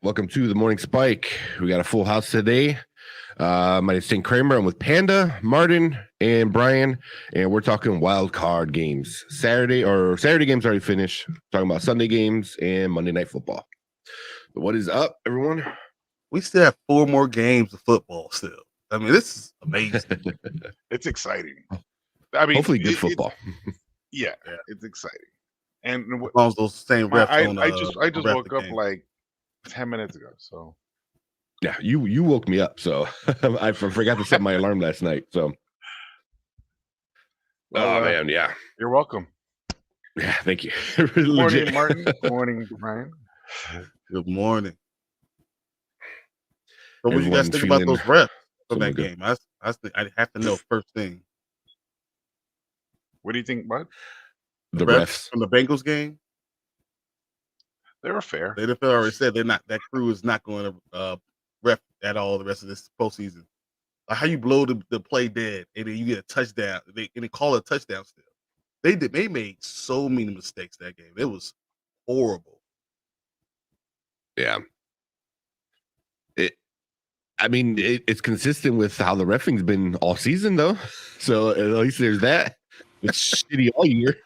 Welcome to the Morning Spike. We got a full house today. My name is St. Kramer. I'm with Panda, Martin, and Brian, and we're talking wild card games. Saturday games already finished. Talking about Sunday games and Monday Night Football. So what is up, everyone? We still have 4 more games of football still. I mean, this is amazing. It's exciting. I mean, hopefully good football. Yeah, it's exciting. And as long as those same refs I just woke up like 10 minutes ago. So yeah, you woke me up. So I forgot to set my alarm last night. So man, yeah. You're welcome. Yeah, thank you. Good morning, Martin. Good morning, Brian. Good morning. So what do you guys think about those refs from that game? I have to know first thing. What do you think, bud? The refs from the Bengals game? They were fair. They already said they're not. That crew is not going to ref at all the rest of this postseason. Like how you blow the play dead and then you get a touchdown. They call it a touchdown still. They made so many mistakes that game. It was horrible. Yeah. It's consistent with how the reffing's been all season, though. So at least there's that. It's shitty all year.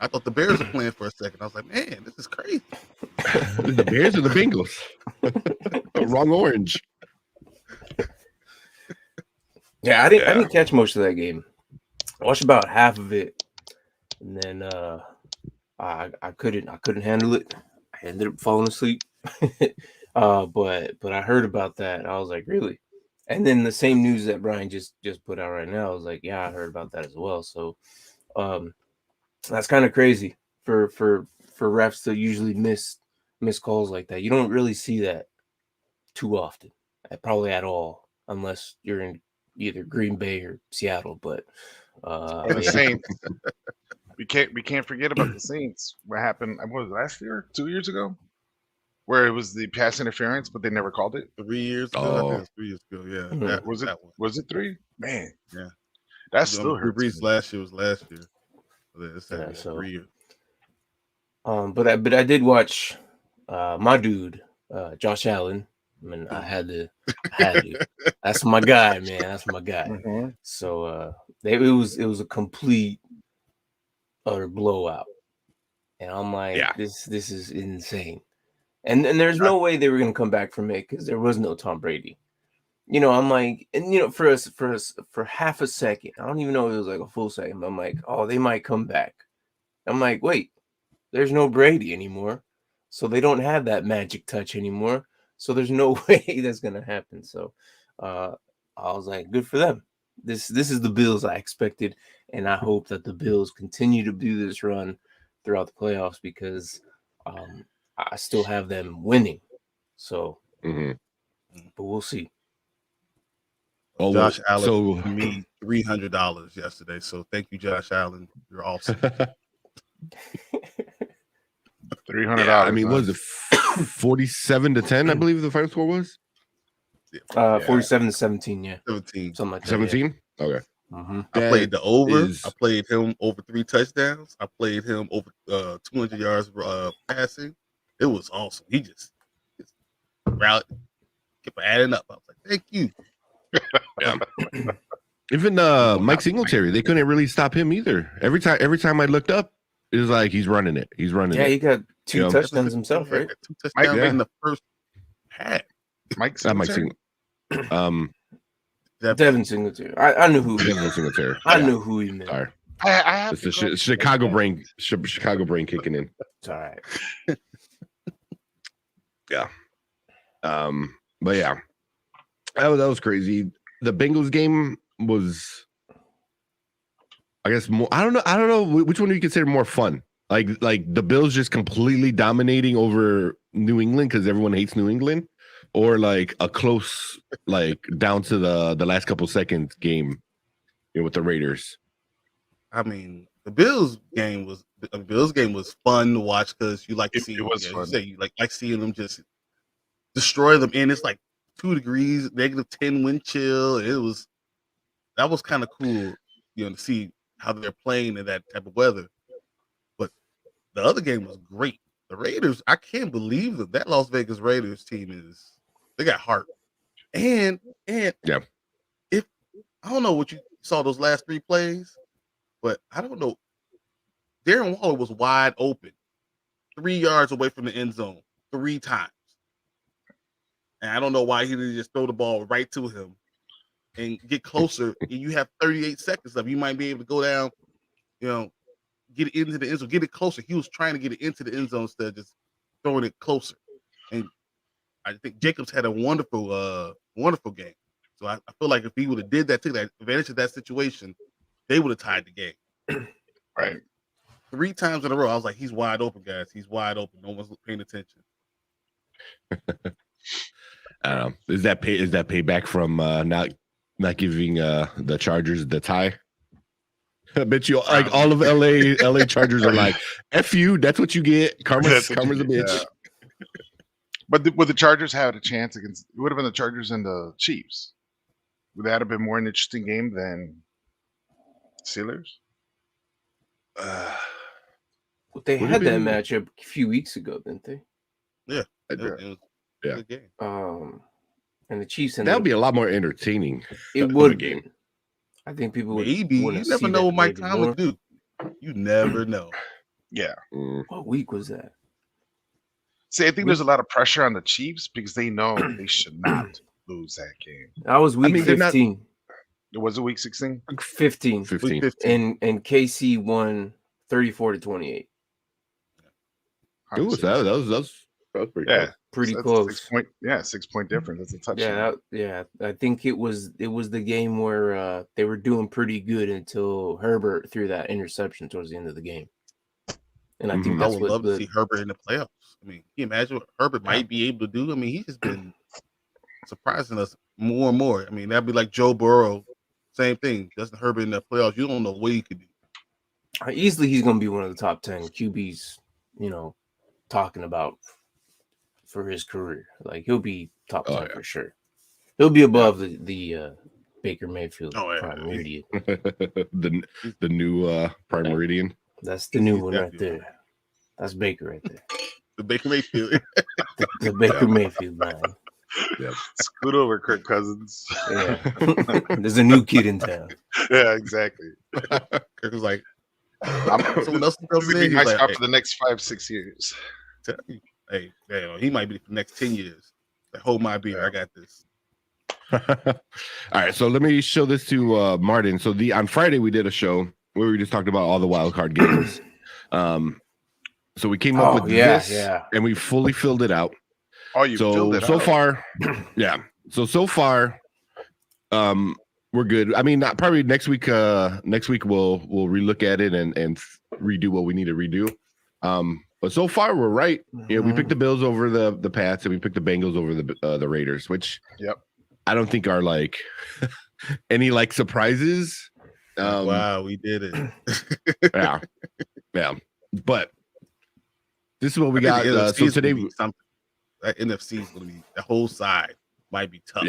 I thought the Bears were playing for a second. I was like, man, this is crazy. The Bears or the Bengals? Wrong orange. Yeah, I didn't catch most of that game. I watched about half of it, and then I couldn't handle it. I ended up falling asleep. But I heard about that, and I was like, really? And then the same news that Brian just put out right now, I was like, yeah, I heard about that as well. So that's kind of crazy for refs to usually miss calls like that. You don't really see that too often, probably at all, unless you're in either Green Bay or Seattle. But the Saints. We can't forget about the Saints. What happened? What was it, last year? 2 years ago? Where it was the pass interference, but they never called it. 3 years ago. Oh. I think it was 3 years ago. Yeah. Mm-hmm. Was it 3? Man. Yeah. That still hurts. Brees last year was last year. So 3 years. But I did watch my dude, Josh Allen. I mean, I had to. That's my guy, man. That's my guy. Mm-hmm. So it was a complete utter blowout. And I'm like, this is insane. And there's no way they were going to come back from it because there was no Tom Brady. You know, I'm like, and you know, for half a second, I don't even know if it was like a full second, but I'm like, oh, they might come back. I'm like, wait, there's no Brady anymore. So they don't have that magic touch anymore. So there's no way that's going to happen. So I was like, good for them. This is the Bills I expected. And I hope that the Bills continue to do this run throughout the playoffs because I still have them winning. So, but we'll see. Oh, Josh Allen gave me $300 yesterday. So thank you, Josh Allen. You're awesome. $300. Yeah, I mean, what was it? 47-10, I believe the final score was. 47-17. Yeah, 17. Something like that. 17. Yeah. Okay. Mm-hmm. I played the over. I played him over 3 touchdowns. I played him over 200 yards passing. It was awesome. He just rallied, kept adding up. I was like, thank you. Yeah. Even Mike Singletary, they couldn't really stop him either. Every time I looked up, it was like he's running it. He's running it. Yeah, he got 2 touchdowns himself, right? 2 touchdowns in the first half. Mike Singletary. Devin Singletary. I knew who. Devin Singletary. I knew who he meant. Sorry. I have it's the Chicago brain. Chicago brain kicking in. It's all right. Yeah. But yeah, that was crazy. The Bengals game was, I guess, more. I don't know which one do you consider more fun. Like the Bills just completely dominating over New England because everyone hates New England, or like a close, like down to the last couple seconds game, with the Raiders. I mean, the Bills game was fun to watch because you like to see. It was fun. You like seeing them just destroy them, and it's like 2 degrees, -10 wind chill. That was kind of cool, to see how they're playing in that type of weather. But the other game was great. the Raiders, I can't believe that Las Vegas Raiders team they got heart. And yeah, if I don't know what you saw those last 3 plays, but I don't know. Darren Waller was wide open, 3 yards away from the end zone 3 times. And I don't know why he didn't just throw the ball right to him and get closer. And you have 38 seconds left. You might be able to go down, get it into the end zone, get it closer. He was trying to get it into the end zone instead of just throwing it closer. And I think Jacobs had a wonderful game. So I feel like if he would have did that, took that advantage of that situation, they would have tied the game. Right. 3 times in a row, I was like, he's wide open, guys. He's wide open. No one's paying attention. Is that payback from not giving the Chargers the tie? I bet you like all of LA Chargers are like, F you, that's what you get. Karma's a bitch. Yeah. But would the Chargers have a chance against? It would have been the Chargers and the Chiefs. Would that have been more an interesting game than Steelers? They had that matchup a few weeks ago, didn't they? Yeah, it was a good game. And the Chiefs. That would be a lot more entertaining. It would game. I think people would. Maybe you never know what Mike Tomlin would do. You never know. Yeah. What week was that? See, I think there's a lot of pressure on the Chiefs because they know they should not lose that game. That was week 15. It was a week 16? 15. And KC won 34-28. Ooh, that was pretty close. Pretty close. 6 point difference. That's a touchdown. I think it was the game where they were doing pretty good until Herbert threw that interception towards the end of the game. And I think I would love to see Herbert in the playoffs. I mean, can you imagine what Herbert might be able to do? I mean, he's just been surprising us more and more. I mean, that'd be like Joe Burrow. Same thing. Justin Herbert in the playoffs. You don't know what he could do. Easily, he's going to be one of the top 10 QBs, talking about for his career. Like, he'll be top 10 for sure. He'll be above the Baker Mayfield Prime Meridian. the new Prime Meridian. That's the new one right there. That's Baker right there. The Baker Mayfield. the Baker Mayfield line. Yeah. Scoot over, Kirk Cousins. Yeah. There's a new kid in town. Yeah, exactly. Kirk was like, someone else comes in. Nice like, for the next 5-6 years. Hey, he might be for the next 10 years. Like, hold my beer. I got this. All right, so let me show this to Martin. So on Friday we did a show where we just talked about all the wild card games. So we came up with this, and we fully filled it out. Oh, you filled it out. So far, yeah. So far, we're good. I mean, probably next week. Next week we'll relook at it and redo what we need to redo. But so far we're right. Yeah, we picked the Bills over the Pats, and we picked the Bengals over the Raiders, which I don't think are like any like surprises. Wow, we did it. yeah. But this is what we got. So today, that NFC is going to be the whole side might be tough.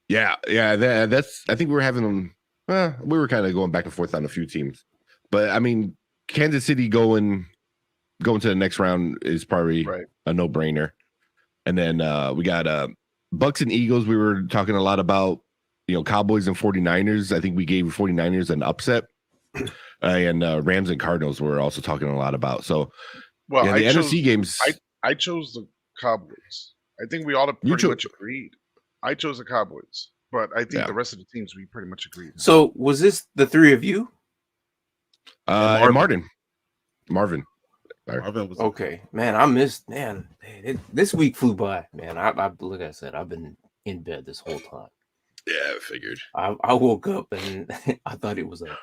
Yeah. That's. I think we're having. We were kind of going back and forth on a few teams, but I mean, Kansas City going to the next round is probably a no-brainer. And then we got Bucks and Eagles. We were talking a lot about, Cowboys and 49ers. I think we gave 49ers an upset. And Rams and Cardinals we're also talking a lot about. So, the NFC games. I chose the Cowboys. I think we all pretty much agreed. I chose the Cowboys, but I think the rest of the teams we pretty much agreed. So, was this the three of you? Marvin was okay. Man, I missed. This week flew by. Man, I like I said, I've been in bed this whole time. Yeah, I figured. I woke up and I thought it was a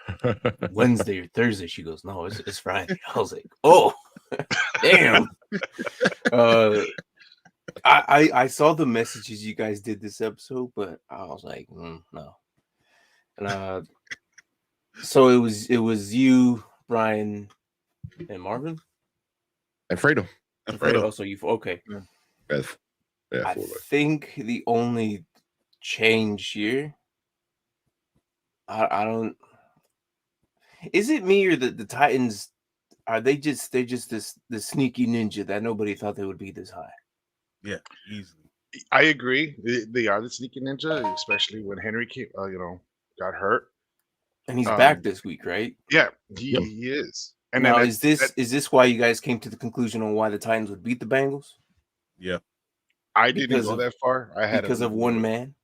Wednesday or Thursday. She goes, "No, it's Friday." I was like, "Oh, damn." I saw the messages you guys did this episode, but I was like, no. And so it was you, Brian, and Marvin, and Fredo. So you okay? Yeah, I think the only change here, I don't. Is it me or the Titans? are they just this sneaky ninja that nobody thought they would be this high? Yeah, easily. I agree. They are the sneaky ninja, especially when Henry came, got hurt. And he's back this week, right? Yeah, he is. And now, then is this why you guys came to the conclusion on why the Titans would beat the Bengals? Yeah, I didn't go that far. I had because of one man.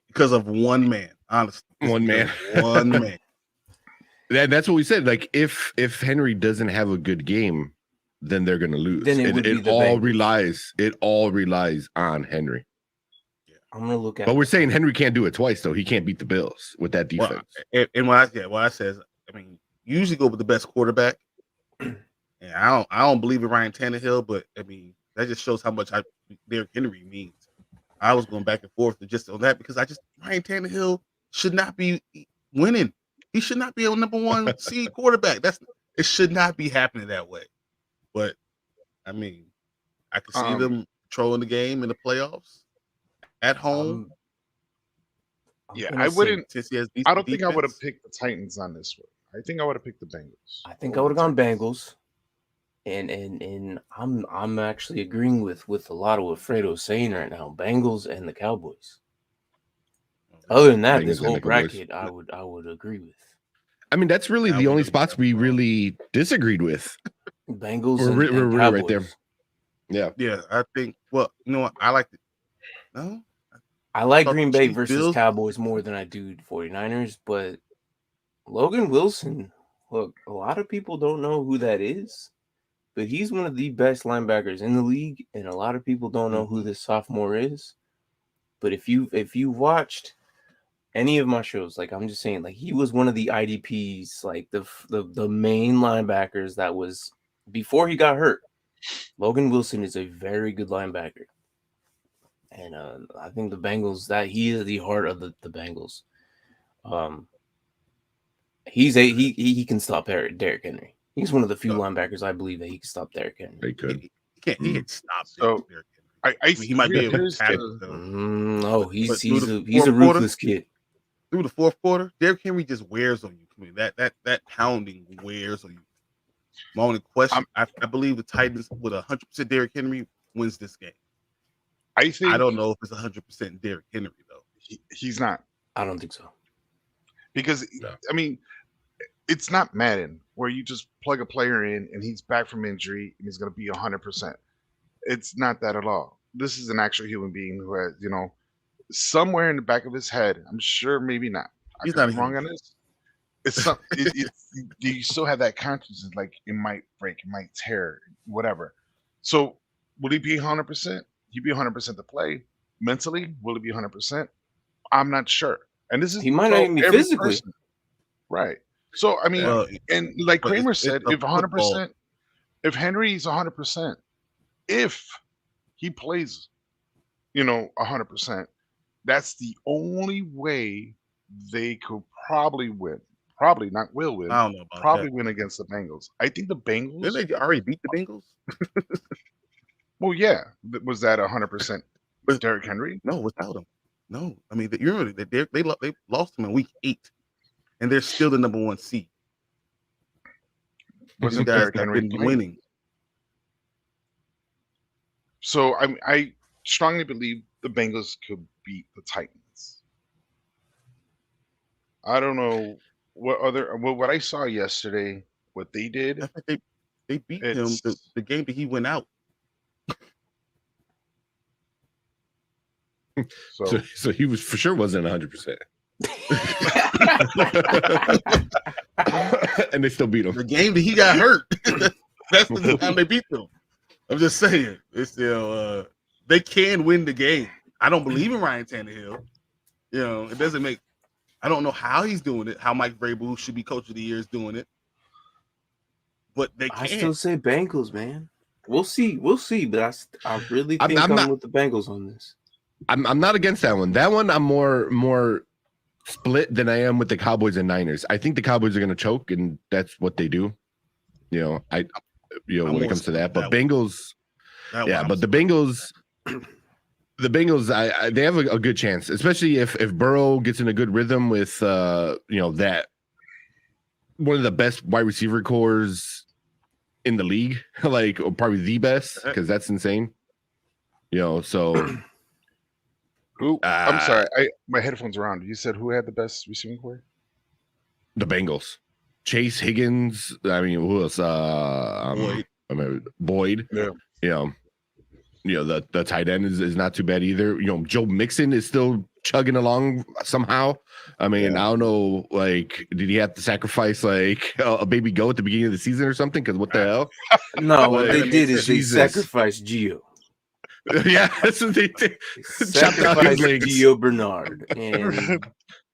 Because of one man, honestly, one man. That's what we said. Like, if Henry doesn't have a good game, then they're going to lose. Then it all relies on Henry. Yeah. I'm going to look at. But we're saying Henry can't do it twice, though. He can't beat the Bills with that defense. Well, and what I says, I mean, you usually go with the best quarterback. And I don't believe in Ryan Tannehill, but I mean, that just shows how much Derrick Henry means. I was going back and forth just on that because Ryan Tannehill should not be winning. He should not be a number one seed quarterback. It should not be happening that way. But I mean, I can see them trolling the game in the playoffs at home. I wouldn't. I don't think I would have picked the Titans on this one. I think I would have picked the Bengals. I think I would have gone Bengals. And I'm actually agreeing with a lot of what Fredo's saying right now. Bengals and the Cowboys. Other than that, this whole bracket, I would agree with. I mean, that's really the only spots we really disagreed with. Bengals we're Cowboys. Right there. Yeah. I think. Well, you know what? I like it. No, I like Green Bay versus Cowboys more than I do 49ers, but Logan Wilson. Look, a lot of people don't know who that is, but he's one of the best linebackers in the league, and a lot of people don't know who this sophomore is. But if you watched any of my shows, like I'm just saying, like he was one of the IDPs, like the main linebackers that was before he got hurt. Logan Wilson is a very good linebacker, and I think the Bengals that he is the heart of the Bengals. He can stop Derrick Henry. He's one of the few linebackers I believe that he can stop Derrick Henry. He could. He can stop Derrick Henry. He might be able to tackle. No, he's a ruthless kid. Through the fourth quarter, Derrick Henry just wears on you. I mean, that pounding wears on you. My only question, I believe the Titans with 100% Derrick Henry wins this game. I don't know if it's 100% Derrick Henry though. He's not. I don't think so. Because I mean, it's not Madden where you just plug a player in and he's back from injury and he's going to be 100%. It's not that at all. This is an actual human being who has, somewhere in the back of his head, I'm sure maybe not. He's not wrong on this. It's something. You still have that consciousness, like it might break, it might tear, whatever. So, will he be 100%? He'd be 100% to play. Mentally, will he be 100%? I'm not sure. And this is he might not even be physically person. Right. So I mean, and like Kramer said, if 100%, if Henry's 100%, if he plays, 100%, that's the only way they could probably win. Probably not will win. I don't know about probably that. win against the Bengals. I think the Bengals. Didn't they already beat the Bengals? Well, yeah. Was that 100% Derrick Henry? No, without him. No, I mean you remember they lost him in week 8, and they're still the number 1 seed. Wasn't guys Derrick Henry winning? So I strongly believe the Bengals could beat the Titans. I don't know what I saw yesterday. What they did, I think they beat him the game that he went out. So he was for sure wasn't 100%. And they still beat him. The game that he got hurt. That's the time they beat them. I'm just saying, it's still they can win the game. I don't believe in Ryan Tannehill. It doesn't make. I don't know how he's doing it. How Mike Vrabel, who should be coach of the year, is doing it. But they can. I still say Bengals, man. We'll see. But I really think I'm with the Bengals on this. I'm not against that one. That one I'm more split than I am with the Cowboys and Niners. I think the Cowboys are going to choke, and that's what they do. When it comes to that. But Bengals, but the Bengals, they have a good chance, especially if Burrow gets in a good rhythm with that one of the best wide receiver cores in the league, like or probably the best, because that's insane. So who? I'm sorry, my headphones are on. You said who had the best receiving core? The Bengals. Chase, Higgins. I mean, who else? Boyd. Yeah. The tight end is not too bad either. Joe Mixon is still chugging along somehow. I mean, I don't know, like, did he have to sacrifice like a baby goat at the beginning of the season or something? Because what the hell? No, what they did is they sacrificed Gio. Yeah, that's what they did. Sacrificed Gio Bernard and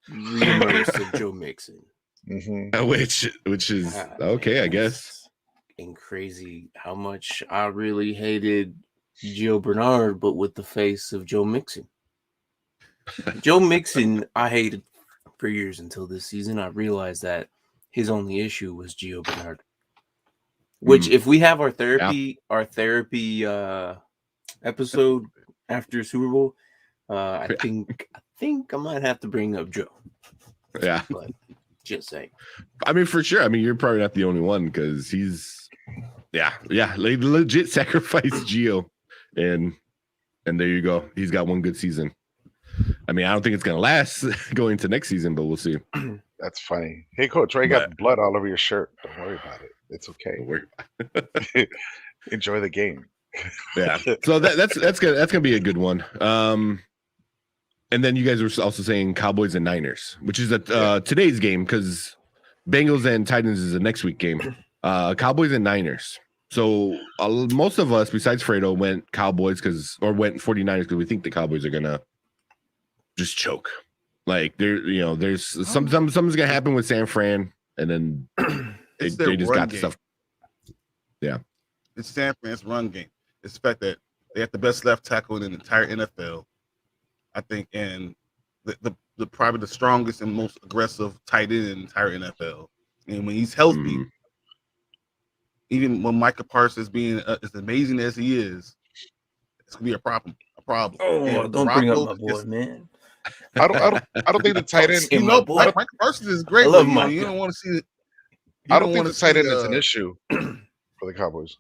reimbursed of Joe Mixon. Mm-hmm. Which is okay, I guess. And crazy how much I really hated Gio Bernard, but with the face of Joe Mixon. Joe Mixon, I hated for years until this season. I realized that his only issue was Gio Bernard. Which, if we have our therapy episode after Super Bowl, I think I might have to bring up Joe. Yeah, but just saying. I mean, for sure. I mean, you're probably not the only one because he's, legit sacrificed Gio, and there you go. He's got one good season. I mean, I don't think it's gonna last going into next season, but we'll see. That's funny. Hey, Coach, you got blood all over your shirt. Don't worry about it. It's okay. Don't worry about it. Enjoy the game. Yeah. So that's gonna be a good one. And then you guys were also saying Cowboys and Niners, which is today's game because Bengals and Titans is a next week game. Cowboys and Niners. So most of us, besides Fredo, went Cowboys went 49ers because we think the Cowboys are gonna just choke. Like there's something's gonna happen with San Fran, and then they just got the stuff. Yeah, it's San Fran's run game. It's the fact that they have the best left tackle in the entire NFL, I think, and the probably the strongest and most aggressive tight end in the entire NFL. And when he's healthy, even when Micah Parsons being as amazing as he is, it's gonna be a problem. Oh, don't bring up my boy, man. I don't think the tight end. Micah Parsons is great. I love Micah. You don't want to see it. I don't think the tight end is an issue for the Cowboys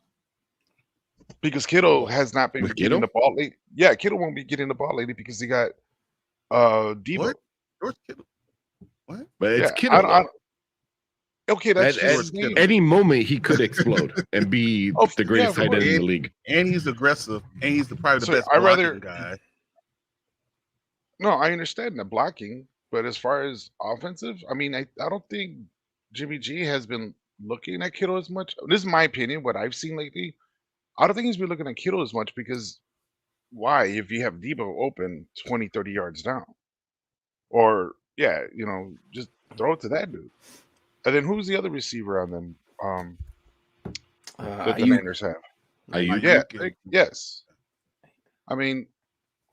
because Kittle has not been getting the ball lately. Yeah, Kittle won't be getting the ball lately because he got Debo. What? George Kittle. What? But it's Kittle. Okay, that's any moment he could explode and be the greatest tight end in the league. And he's aggressive, and he's probably the best blocking guy. No, I understand the blocking, but as far as offensive, I mean, I don't think Jimmy G has been looking at Kittle as much. This is my opinion, what I've seen lately. I don't think he's been looking at Kittle as much because why? If you have Debo open 20, 30 yards down. Or, just throw it to that dude. And then who's the other receiver on them that the Niners have? Yes. I mean,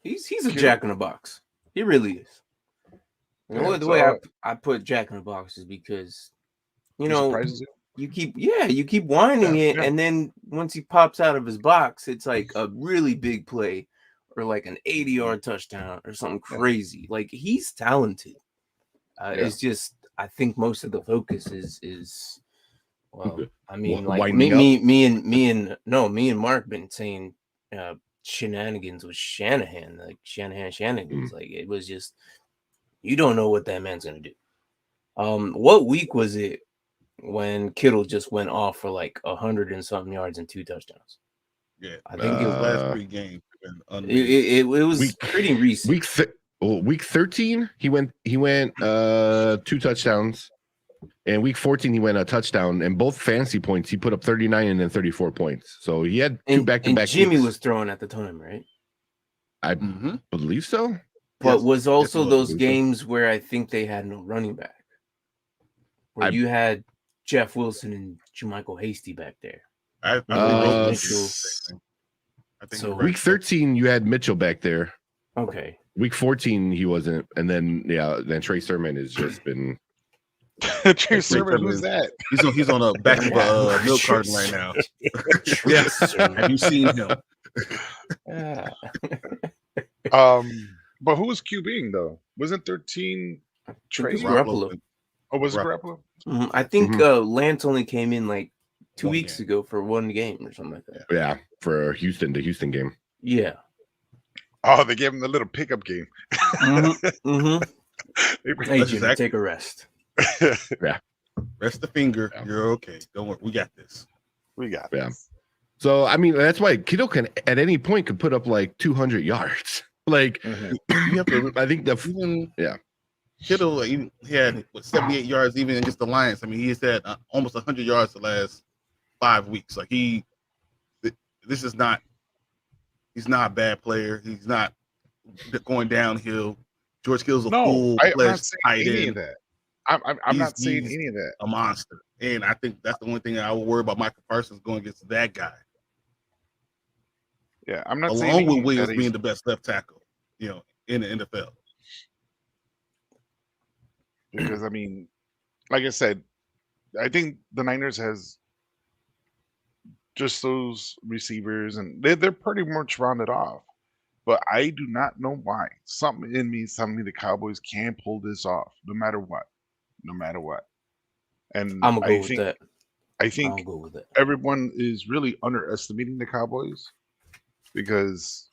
he's a jack in the box. He really is. The way I put Jack in the Box is because you keep whining it, and then once he pops out of his box, it's like a really big play or like an 80-yard touchdown or something crazy. Like he's talented. It's just I think most of the focus is I mean, like me and Mark been saying shenanigans with Shanahan, like shenanigans. Like it was just you don't know what that man's gonna do. What week was it when Kittle just went off for like 100 and something yards and 2 touchdowns? Yeah, I think it was last 3 games. It was pretty recent. Week 13, he went 2 touchdowns, and week 14 he went a touchdown, and both fantasy points he put up 39 and then 34 points. So he had 2 back-to-back. Jimmy was throwing at the time, right? I believe so. But was also those games where I think they had no running back, where you had Jeff Wilson and Jermichael Hasty back there. I think so. Week 13, you had Mitchell back there. Okay. Week 14, he wasn't, and then Trey Sermon has just been. Trey Sermon, who's that? He's on a back of a milk carton right now. Yes. Have you seen him? But who was QBing though? Wasn't 13 Trey Garoppolo? Oh, was it Garoppolo? I think Lance only came in like 2 weeks ago for one game or something like that. Yeah, for the Houston game. Yeah. Oh, they gave him the little pickup game. Hey, Jimmy, take a rest. Yeah. Rest the finger. Yeah. You're okay. Don't worry. We got this. Yeah. So, I mean, that's why Kittle can, at any point, could put up like 200 yards. Like, you have to, I think Kittle, he had 78 yards even against the Lions. I mean, he's had almost 100 yards the last 5 weeks. Like, he's not a bad player. He's not going downhill. George Kittle's I'm not saying tight any end. of that. I'm not saying any of that. A monster. And I think that's the only thing I would worry about Michael Parsons going against that guy. Yeah, I'm not saying along with Williams being the best left tackle, in the NFL. Because I mean, like I said, I think the Niners has just those receivers, and they're pretty much rounded off. But I do not know why. Something in me is telling me the Cowboys can pull this off, no matter what. And I'm gonna go with that. I think everyone is really underestimating the Cowboys because,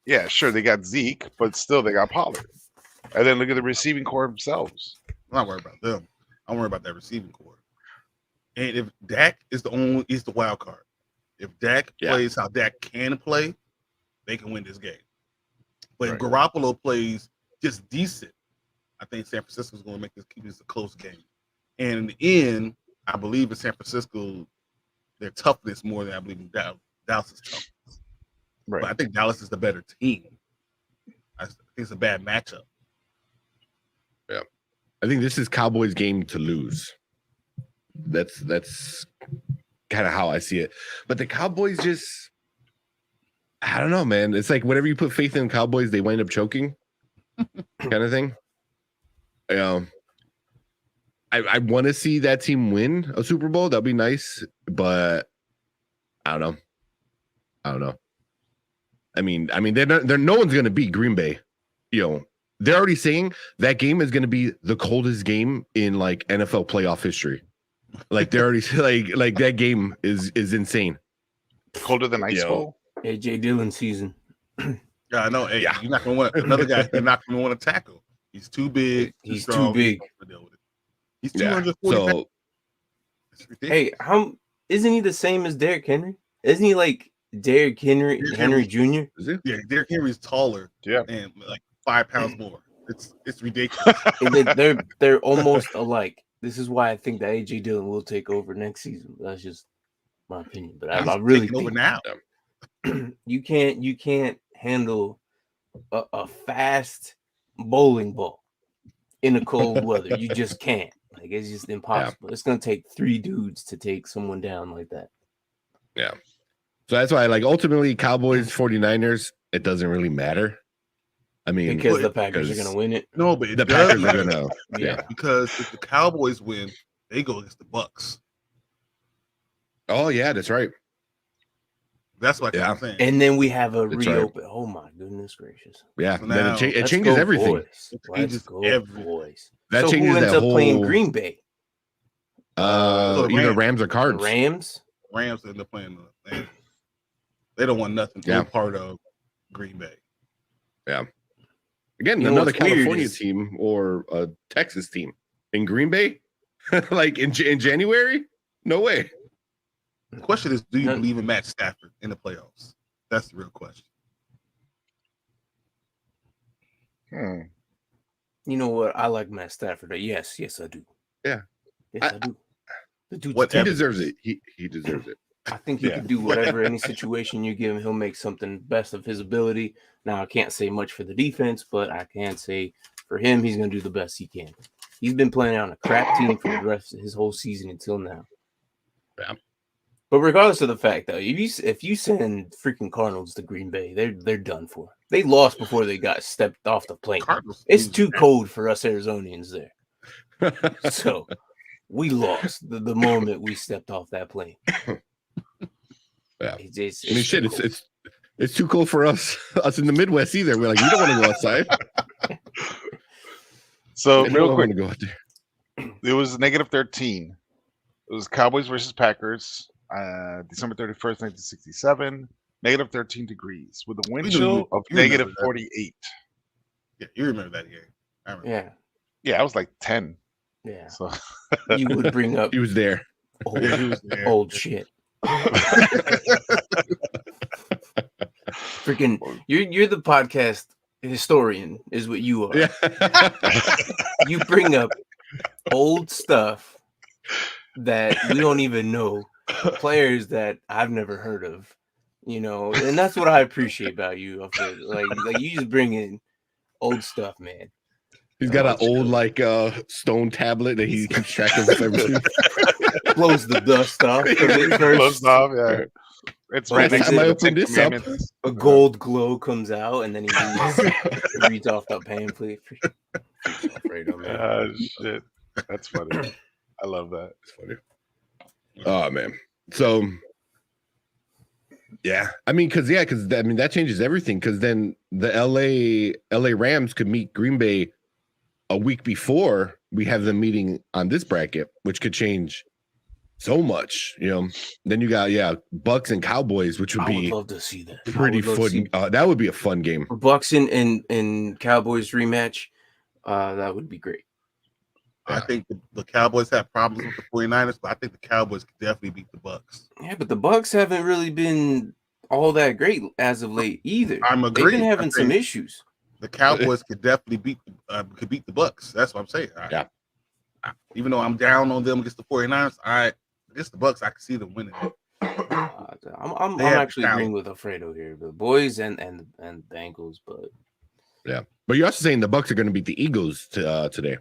yeah, sure, they got Zeke, but still they got Pollard. And then look at the receiving core themselves. I'm not worried about them. I'm worried about that receiving core. And if Dak is the wild card. If Dak plays how Dak can play, they can win this game. But if Garoppolo plays just decent, I think San Francisco's going to keep this a close game. And in the end, I believe in San Francisco, their toughness more than I believe in Dallas's toughness. Right. But I think Dallas is the better team. I think it's a bad matchup. Yeah. I think this is Cowboys' game to lose. That's kind of how I see it. But the Cowboys just, I don't know, man. It's like whenever you put faith in Cowboys, they wind up choking kind of thing. I want to see that team win a Super Bowl. That'd be nice, but I don't know. I mean, they're no one's gonna beat Green Bay. They're already saying that game is gonna be the coldest game in like NFL playoff history. Like they're already like that game is insane. Colder than ice bowl. AJ Dillon season. Yeah, I know. Hey, you're not gonna want another guy. You're not gonna want to tackle. He's too big. He's too big. He's 240 pounds. Hey, isn't he the same as Derrick Henry? Isn't he like Derrick Henry Jr.? Is it? Yeah, Derrick Henry's taller. Yeah, and like 5 pounds more. It's ridiculous. they're almost alike. This is why I think that AJ Dillon will take over next season. That's just my opinion. But I really think over now. You can't handle a fast bowling ball in the cold weather. You just can't. Like it's just impossible. Yeah. It's gonna take 3 dudes to take someone down like that. Yeah. So that's why, like, ultimately, Cowboys, 49ers, it doesn't really matter. I mean, because the Packers are gonna win it. No, but the Packers are gonna. Yeah. Because if the Cowboys win, they go against the Bucks. Oh yeah, that's right. That's what I'm saying. And then we have a reopen. Right. Oh my goodness gracious! Yeah, so now, it changes everything. It changes everything. Boys. That so changes who ends that up whole... playing Green Bay? Either Rams or Cards. Rams end up playing. They don't want nothing to be part of Green Bay. Yeah. Again, another California team or a Texas team in Green Bay, like in January? No way. The question is, do you believe in Matt Stafford in the playoffs? That's the real question. You know what? I like Matt Stafford. Yes, I do. Yeah. Yes, I do. The dude, he deserves it. He deserves it. I think he can do whatever, any situation you give him, he'll make something best of his ability. Now, I can't say much for the defense, but I can say for him, he's going to do the best he can. He's been playing on a crap team for the rest of his whole season until now. Yeah. But regardless of the fact, though, if you send freaking Cardinals to Green Bay, they're done for. They lost before they got stepped off the plane. It's too cold for us Arizonians there. So we lost the moment we stepped off that plane. Yeah. It's too cold for us in the Midwest either. We're like, we don't want to go outside. So real quick, go out there. It was -13. It was Cowboys versus Packers, December 31st, 1967. -13 degrees with a wind chill of -48. Yeah, you remember that game. I remember. Yeah. Yeah, I was like 10. Yeah. So you would bring up He was there. Old, Yeah, he was there. old shit. Freaking, you're the podcast historian, is what you are. Yeah. You bring up old stuff that we don't even know, players that I've never heard of, and that's what I appreciate about you. Like you just bring in old stuff, man. He's got an old stone tablet that he keeps track of everything. Blows the dust off. Blows off, yeah. It's right next to I opened this up. A gold glow comes out, and then he reads off the pamphlet. Shit. That's funny. I love that. It's funny. Oh man. So yeah, because that changes everything. Because then the LA Rams could meet Green Bay a week before we have them meeting on this bracket, which could change so much. Then you got Bucks and Cowboys, which would be love to see that. Pretty fun. That would be a fun game. Bucks and Cowboys rematch. That would be great. I think the Cowboys have problems with the 49ers, but I think the Cowboys could definitely beat the Bucks. Yeah, but the Bucks haven't really been all that great as of late either. I'm agreeing. They've been having some issues. The Cowboys could definitely beat the Bucks. That's what I'm saying. Even though I'm down on them against the 49ers, against the Bucks, I can see them winning. I'm actually agreeing with Alfredo here. The boys and Bengals, but yeah. But you're also saying the Bucks are going to beat the Eagles today.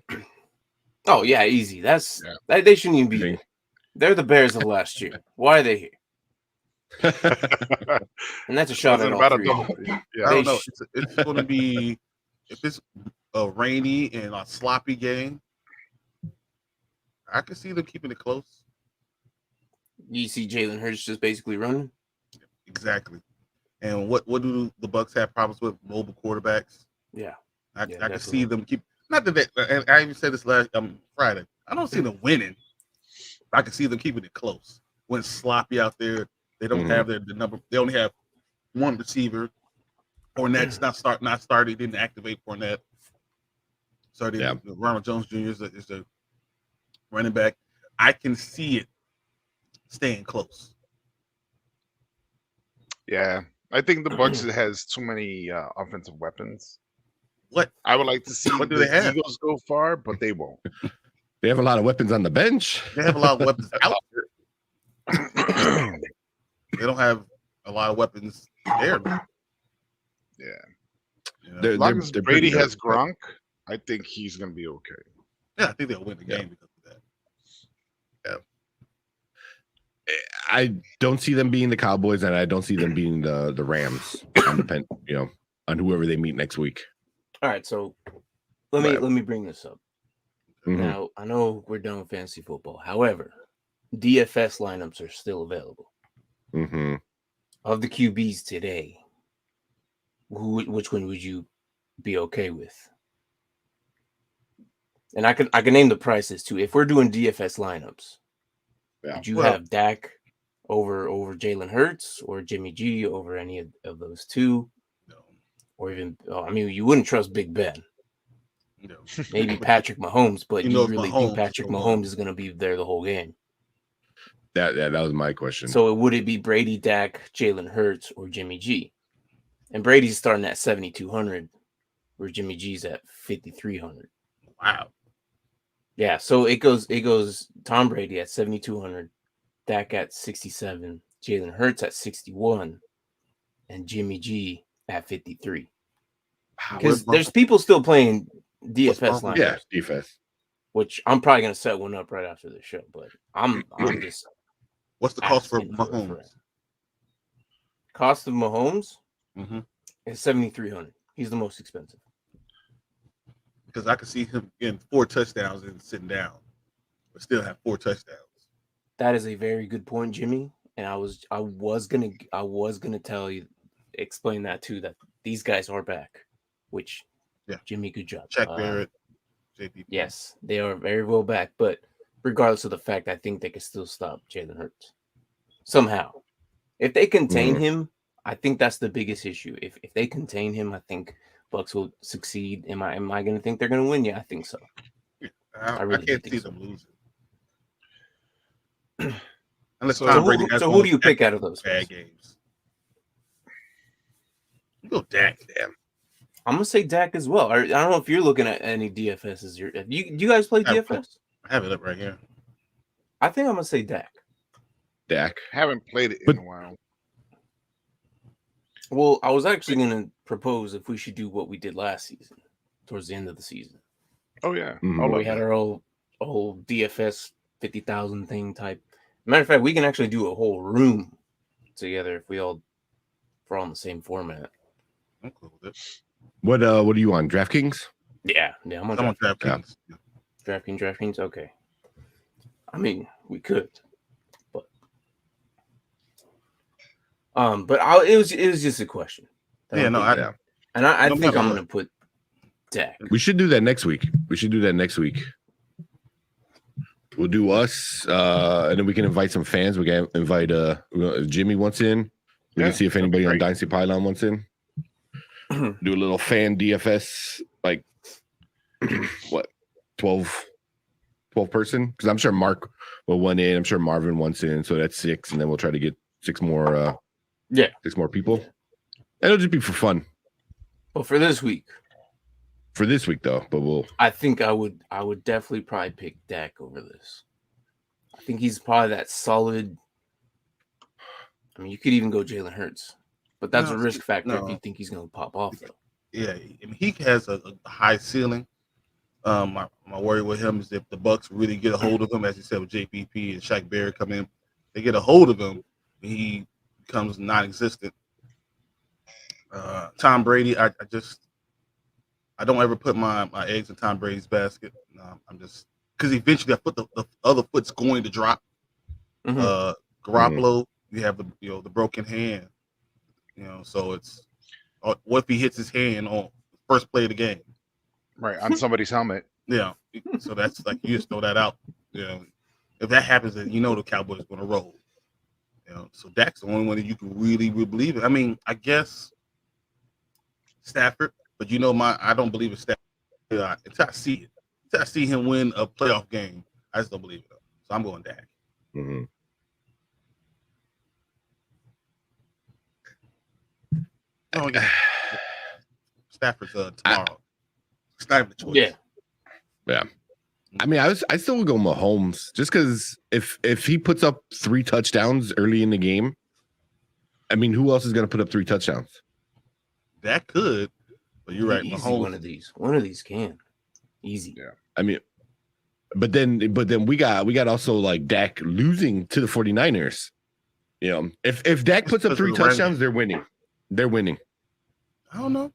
Oh yeah, easy. They shouldn't even be here. They're the Bears of last year. Why are they here? And that's a shot at all three. Yeah, I don't know. It's going to be, if it's a rainy and a sloppy game, I can see them keeping it close. You see Jalen Hurts just basically running? Exactly. And what do the Bucks have problems with? Mobile quarterbacks. Yeah. I can see them keep. Not that and I even said this last Friday. I don't see them winning. I can see them keeping it close. When it's sloppy out there, they don't have the number. They only have one receiver. Fournette's not started. Didn't activate Fournette. So Ronald Jones Jr. is the running back. I can see it staying close. Yeah, I think the Bucks has too many offensive weapons. What I would like to see what do they have? Eagles go far, but they won't. They have a lot of weapons on the bench. They have a lot of weapons out there. They don't have a lot of weapons there. Yeah. As long as Brady has Gronk, I think he's going to be okay. Yeah, I think they'll win the game because of that. Yeah. I don't see them being the Cowboys, and I don't see them being the Rams on whoever they meet next week. All right, so let me bring this up. Now, I know we're done with fantasy football. However, DFS lineups are still available. Of the QBs today, which one would you be okay with? And I can name the prices too. If we're doing DFS lineups, would you have Dak over Jalen Hurts or Jimmy G over any of those two? No. Or even, you wouldn't trust Big Ben. No. Maybe Patrick Mahomes, but you really think Patrick Mahomes is going to be there the whole game? That was my question. So would it be Brady, Dak, Jalen Hurts, or Jimmy G? And Brady's starting at 7,200, where Jimmy G's at 5,300. Wow. Yeah, so it goes Tom Brady at 7,200, Dak at 67, Jalen Hurts at 61, and Jimmy G at 53. Because there's people still playing DFS lineups. Yeah, DFS. Which I'm probably gonna set one up right after the show, but I'm just. What's the cost for Mahomes? Cost of Mahomes is 7,300. He's the most expensive. Because I could see him getting 4 touchdowns and sitting down, but still have 4 touchdowns. That is a very good point, Jimmy. And I was gonna explain that too. That these guys are back, which Jimmy, good job. Jack Barrett, JPP. Yes, they are very well back, but regardless of the fact, I think they can still stop Jalen Hurts somehow. If they contain him, I think that's the biggest issue. If they contain him, I think Bucks will succeed. Am I going to think they're going to win? Yeah, I think so. I really can't think see so. them losing. Unless So Tom Brady has who do you pick out of those bad games? You go Dak. Damn. I'm gonna say Dak as well. I don't know if you're looking at any DFSs. You guys play DFS? I have it up right here. I think I'm gonna say Dak. Dak. Haven't played it in a while. Well, I was actually gonna propose if we should do what we did last season, towards the end of the season. Oh yeah. We had our whole DFS 50,000 thing type. Matter of fact, we can actually do a whole room together if we're all on the same format. I'm cool with it. What are you on? DraftKings? Yeah, I'm on DraftKings. Yeah. DraftKings. Okay. I mean, we could, but it was just a question. I think I'm gonna put Dak. We should do that next week. We'll do us, and then we can invite some fans. We can invite if Jimmy wants in. We can see if anybody on Dynasty Pylon wants in. Do a little fan DFS, like what, 12 person? Because I'm sure Mark will want in. I'm sure Marvin wants in, so that's 6, and then we'll try to get 6 more. 6 more people. And it'll just be for fun. Well, for this week. For this week, though, but we'll. I think I would definitely probably pick Dak over this. I think he's probably that solid. I mean, you could even go Jalen Hurts, but that's a risk factor if you think he's going to pop off, though. Yeah, I mean, he has a high ceiling. My worry with him is if the Bucks really get a hold of him, as you said with JPP and Shaq Barrett come in, they get a hold of him, he becomes non-existent. Tom Brady, I don't ever put my eggs in Tom Brady's basket. I'm just because eventually the other foot's going to drop. Garoppolo, you have the broken hand. So it's what if he hits his hand on first play of the game, right on somebody's helmet? Yeah, so that's like you just throw that out. If that happens, then the Cowboys are going to roll. So Dak's the only one that you can really believe in. I mean, I guess Stafford, but I don't believe in Stafford until I see it. Until I see him win a playoff game, I just don't believe it. So I'm going Dak. Oh yeah, Stafford's tomorrow. It's not even a choice. Yeah. I mean, I still would go Mahomes just because if he puts up 3 touchdowns early in the game, I mean, who else is going to put up 3 touchdowns? That could, but you're right. Mahomes. One of these can easy. Yeah. I mean, but then we got also like Dak losing to the 49ers. If Dak puts up 3 touchdowns, they're winning. I don't know.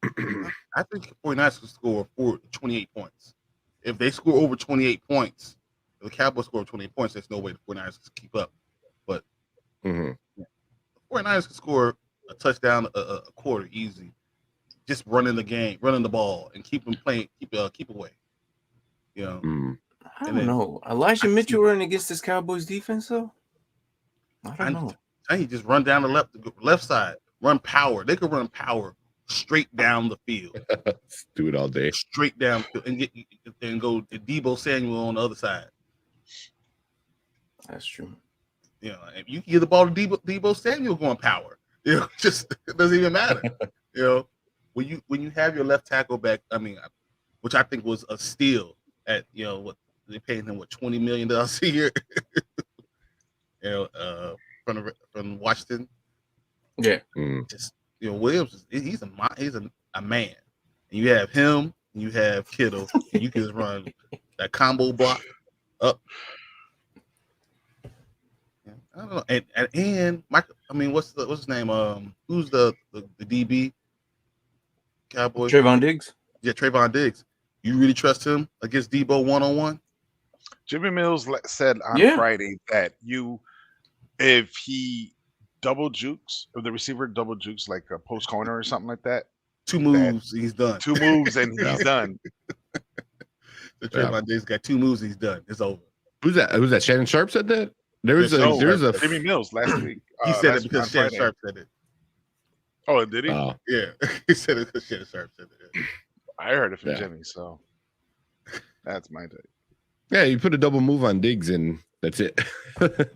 I think the 49ers could score 28 points. If they score over 28 points, if the Cowboys score 28 points, there's no way the 49ers can keep up. But the 49ers can score a touchdown a quarter easy. Just running the game, running the ball, and keep them playing, keep away. I don't know. Elijah Mitchell running against this Cowboys defense, though. I don't know. He just run down the left side, run power. They could run power straight down the field. Do it all day. Straight down and go to Deebo Samuel on the other side. That's true. If you get the ball to Deebo Samuel going power, just it doesn't even matter. When you have your left tackle back, I mean, which I think was a steal at what they paying him $20 million a year. From Washington. Yeah. Just Williams, he's a man. And you have him, and you have Kittle, and you can just run that combo block up. I don't know. And Michael, I mean, what's his name? Who's the DB? Cowboys. Trayvon Diggs. Yeah, Trayvon Diggs. You really trust him against Deebo 1-on-1? Jimmy Mills said on Friday that if he double jukes, if the receiver double jukes like a post corner or something like that, 2 moves, he's done. 2 moves and he's done. Trayvon Diggs got 2 moves, he's done. It's over. Who's that? Who's that? Shannon Sharp said that? There's a Jimmy Mills last week. He said it because Shannon Sharp said it. Oh, did he? Yeah, he said it because Shannon Sharp said it. I heard it from Jimmy, so that's my take. Yeah, you put a double move on Diggs and that's it.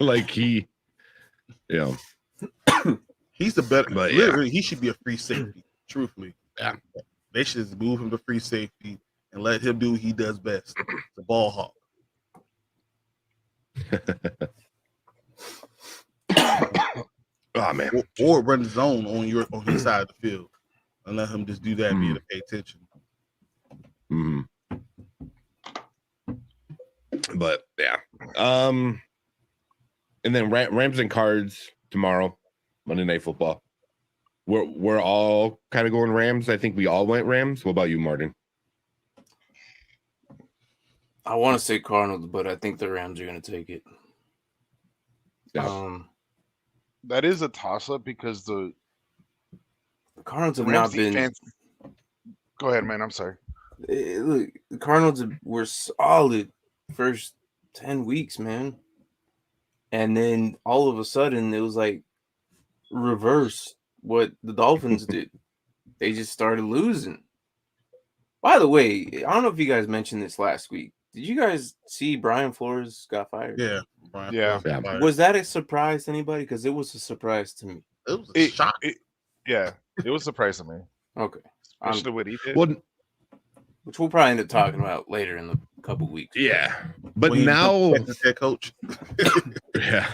Like he's the better. But literally, he should be a free safety. Truthfully, they should just move him to free safety and let him do what he does best, the ball hawk. Oh man, or run the zone on his side of the field and let him just do that and be able to pay attention. But and then Rams and Cards tomorrow, Monday Night Football. We're all kind of going Rams. I think we all went Rams. What about you, Martin? I want to say Cardinals, but I think the Rams are going to take it. That is a toss-up because the Cardinals have not been. Go ahead, man. I'm sorry. Look, the Cardinals were solid first 10 weeks, man. And then all of a sudden, it was like reverse what the Dolphins did. They just started losing. By the way, I don't know if you guys mentioned this last week. Did you guys see Brian Flores got fired? Yeah. Yeah. Was that a surprise to anybody? Because it was a surprise to me. It was a shock. It was a surprise to me. Okay. Especially what he did. Which we'll probably end up talking about later in the couple weeks. Yeah. But now head coach. Yeah.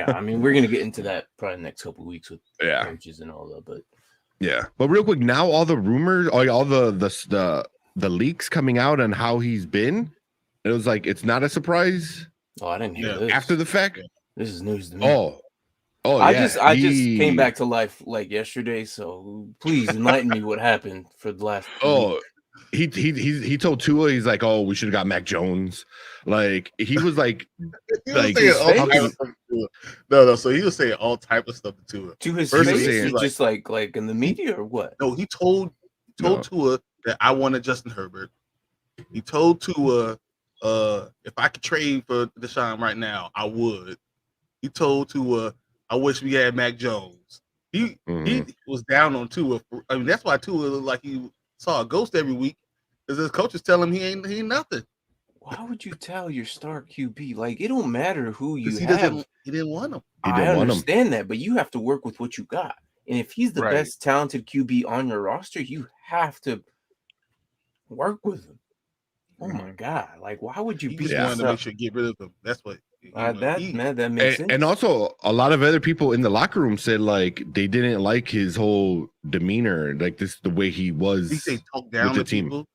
I mean, we're gonna get into that probably the next couple weeks with coaches and all that, but but real quick, now all the rumors, all the leaks coming out on how he's been, it was like it's not a surprise. Oh, I didn't hear this after the fact. This is news to me. I just came back to life like yesterday, so please enlighten me what happened for the last week. He told Tua, he's like, oh, we should have got Mac Jones. Like he was like, So he was saying all type of stuff to Tua. To his face, just like in the media or what? No, he told Tua that I wanted Justin Herbert. He told Tua, if I could trade for Deshaun right now, I would. He told Tua, I wish we had Mac Jones. He was down on Tua. I mean, that's why Tua looked like he saw a ghost every week, because his coaches tell him he ain't nothing. Why would you tell your star QB? Like, it don't matter who you he have. He didn't want him. I understand that, but you have to work with what you got. And if he's the best talented QB on your roster, you have to work with him. Oh my God! Like, why would you be? Wanted to make sure get rid of him. That's what. That makes sense. And also, a lot of other people in the locker room said like they didn't like his whole demeanor, like the way he was. He talk down with the team. People.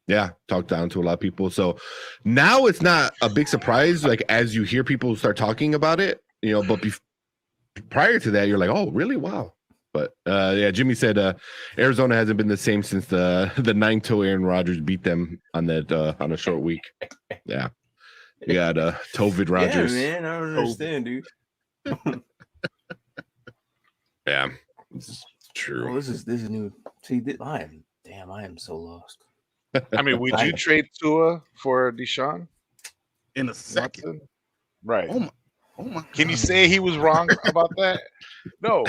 Yeah, talk down to a lot of people. So now it's not a big surprise, like as you hear people start talking about it, but prior to that, you're like, oh, really? Wow. But Jimmy said Arizona hasn't been the same since the night till Aaron Rodgers beat them on that on a short week. Yeah. You got Tovid Rodgers. Yeah, man, I don't understand, dude. Yeah, this is true. Well, this is new. See, I am so lost. I mean, would you trade Tua for Deshaun in a second? Right. Oh my! Can you say he was wrong about that? No.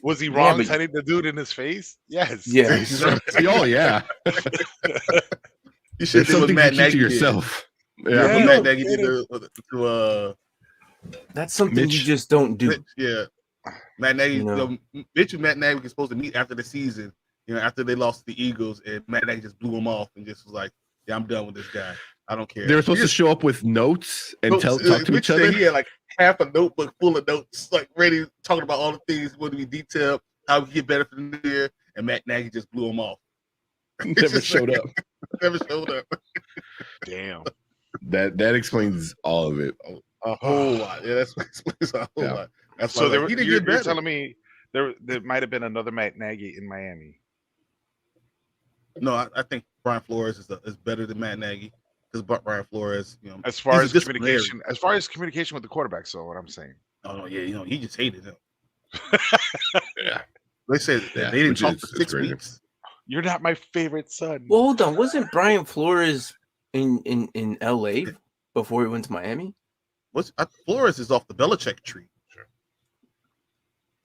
Was he wrong telling the dude in his face? Yes. Yeah. Oh yeah. You should do what Matt Nagy to yourself. Yeah. Matt Nagy did to that's something Mitch. You just don't do. Matt Nagy, Mitch and Matt Nagy were supposed to meet after the season. After they lost to the Eagles, and Matt Nagy just blew him off and just was like, "Yeah, I'm done with this guy. I don't care." They were supposed to show up with notes and talk to each other. He had like half a notebook full of notes, like ready, talking about all the things he wanted to be detailed, how we get better for the new year. And Matt Nagy just blew him off. Never showed up. Never showed up. Damn. That explains all of it. A whole lot. Yeah, that explains a whole lot. That's so you're telling me there might have been another Matt Nagy in Miami. No, I think Brian Flores is better than Matt Nagy, because Brian Flores, as far as communication with the quarterback. So what I'm saying. Oh yeah, he just hated him. Yeah, they said they didn't talk for 6 weeks. You're not my favorite son. Well, hold on, wasn't Brian Flores in LA before he went to Miami? Flores is off the Belichick tree. Sure.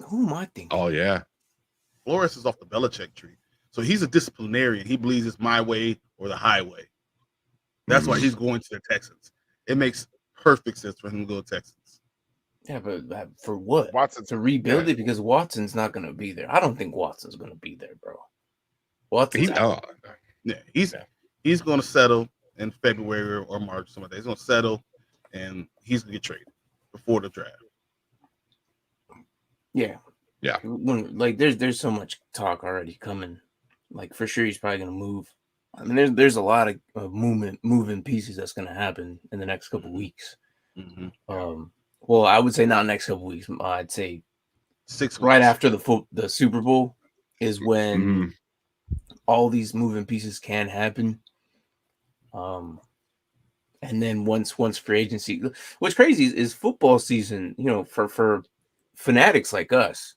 Who am I thinking? Oh yeah, Flores is off the Belichick tree. So he's a disciplinarian. He believes it's my way or the highway. That's why he's going to the Texans. It makes perfect sense for him to go to Texans. Yeah, but for what? Watson to rebuild it, because Watson's not going to be there. I don't think Watson's going to be there, bro. Watson's he's going to settle in February or March. Something like that. He's going to settle, and he's going to get traded before the draft. Yeah. Like there's so much talk already coming. Like for sure, he's probably going to move. I mean, there's a lot of moving pieces that's going to happen in the next couple weeks. Mm-hmm. Well, I would say not next couple weeks. I'd say 6 weeks. Right after the Super Bowl is when all these moving pieces can happen. And then once free agency, what's crazy is football season. You know, for fanatics like us,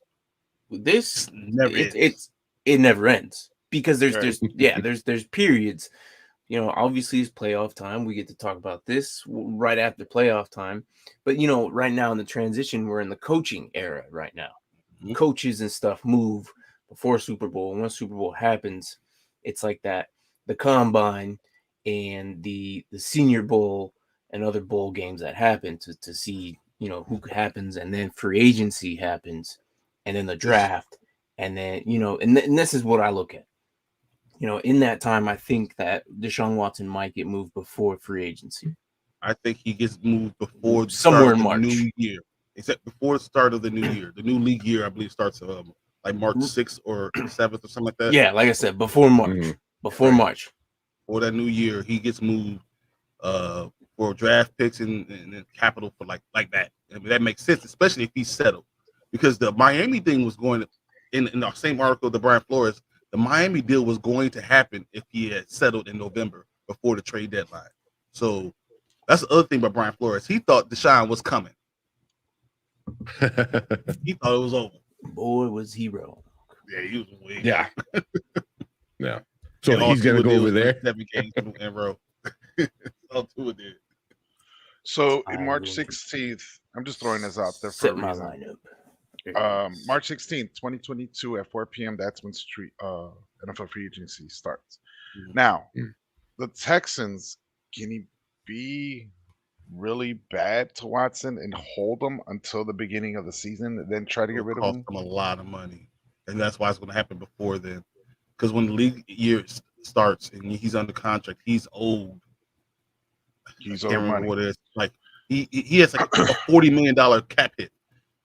this it never ends because there's periods. You know, obviously it's playoff time. We get to talk about this right after playoff time. But, you know, right now in the transition, we're in the coaching era right now. Mm-hmm. Coaches and stuff move before Super Bowl. And once Super Bowl happens, it's like that. The Combine and the Senior Bowl and other bowl games that happen to see, you know, who happens. And then free agency happens. And then the draft. And then, you know, and this is what I look at. You know, in that time, I think that Deshaun Watson might get moved before free agency. I think he gets moved before somewhere in March. The new year, except before the start of the new year. The new league year, I believe, starts like March 6th or 7th or something like that. Yeah, like I said, before March. March. For that new year, he gets moved for draft picks and capital for like that. I mean, that makes sense, especially if he's settled, because the Miami thing was going in the same article, the Brian Flores. The Miami deal was going to happen if he had settled in November before the trade deadline. So that's the other thing about Brian Flores. He thought Deshaun was coming. He thought it was over. Boy, was he wrong. Yeah, he was way. Yeah. Yeah. So he's going to go over there. 7 games in a row. All 2 of it. So in March 16th, I'm just throwing this out there for a reason. Lineup. March 16th, 2022 at 4 p.m. That's when NFL free agency starts. Now, the Texans, can he be really bad to Watson and hold him until the beginning of the season and then try to get rid of him? Cost him a lot of money. And that's why it's going to happen before then. Because when the league year starts and he's under contract, he's old. He's owed money. What it is. Like, he has like a $40 million cap hit.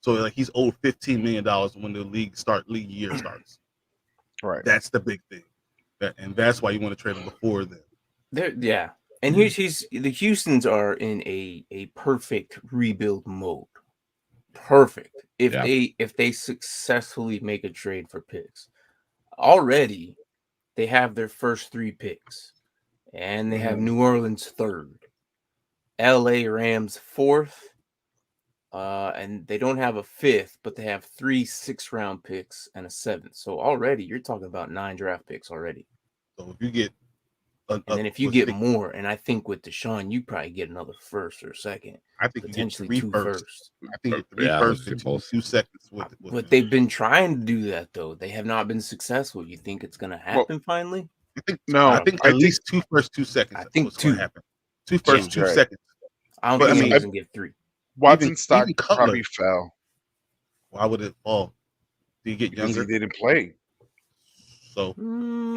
So like he's owed $15 million when the league year starts. Right. That's the big thing. And that's why you want to trade him before then. Yeah. And the Houstons are in a perfect rebuild mode. Perfect. If they successfully make a trade for picks. Already they have their first 3 picks. And they have New Orleans 3rd. LA Rams 4th. And they don't have a 5th, but they have 3 6th-round picks and a 7th. So already you're talking about 9 draft picks already. So if you get, and then if you get more, and I think with Deshaun, you probably get another 1st or 2nd. I think potentially you get 3 firsts. I think you get 3 firsts and 2 seconds. But they've been trying to do that though. They have not been successful. You think it's going to happen finally? I think at least 2 firsts, 2 seconds. I think 2 happen. 2 firsts, 2 seconds. I don't think he's going to get 3. Watson's stock probably fell. Why would it fall? Did he get younger? He didn't play. So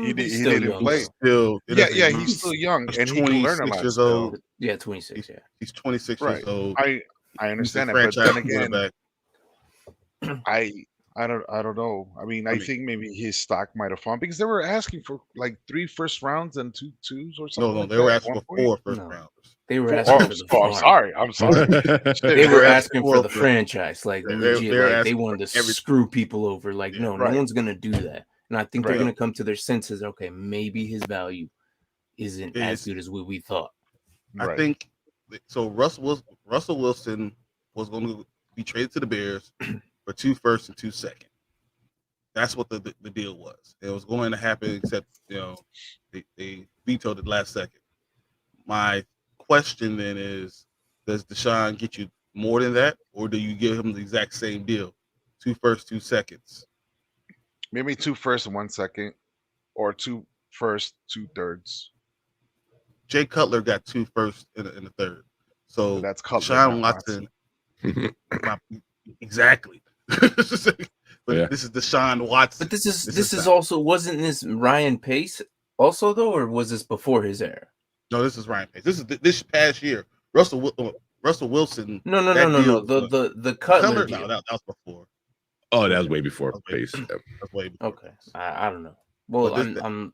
he didn't play. He's still young, and he can learn a lot. Years old. Yeah, 26. Yeah, he's 26 years old. I understand that, but then again, I don't know. I mean, I think maybe his stock might have fallen because they were asking for like 3 first rounds and 2 twos or something. No, they were asking for 4 first rounds. They were asking for the farm. I'm sorry. They were asking for the franchise. Like, they wanted to screw people over. Like, no one's going to do that. And I think they're going to come to their senses. Okay, maybe his value isn't as good as we thought. I think so. Russell Wilson was going to be traded to the Bears for 2 firsts and 2 seconds. That's what the deal was. It was going to happen, except they vetoed it last second. my question then is, does Deshaun get you more than that, or do you give him the exact same deal? 2 firsts, 2 seconds. Maybe 2 firsts and 1 second, or 2 firsts, 2 thirds. Jay Cutler got 2 firsts in the third. So that's Cutler, Deshaun Watson. Exactly. But this is Deshaun Watson. But this is also, wasn't this Ryan Pace also though, or was this before his era? No, this is Ryan Pace. This is this past year. Russell Wilson. No. The Cutler deal. No, that was before. Oh, that was way before Pace. That's way before. Okay, I don't know. Well,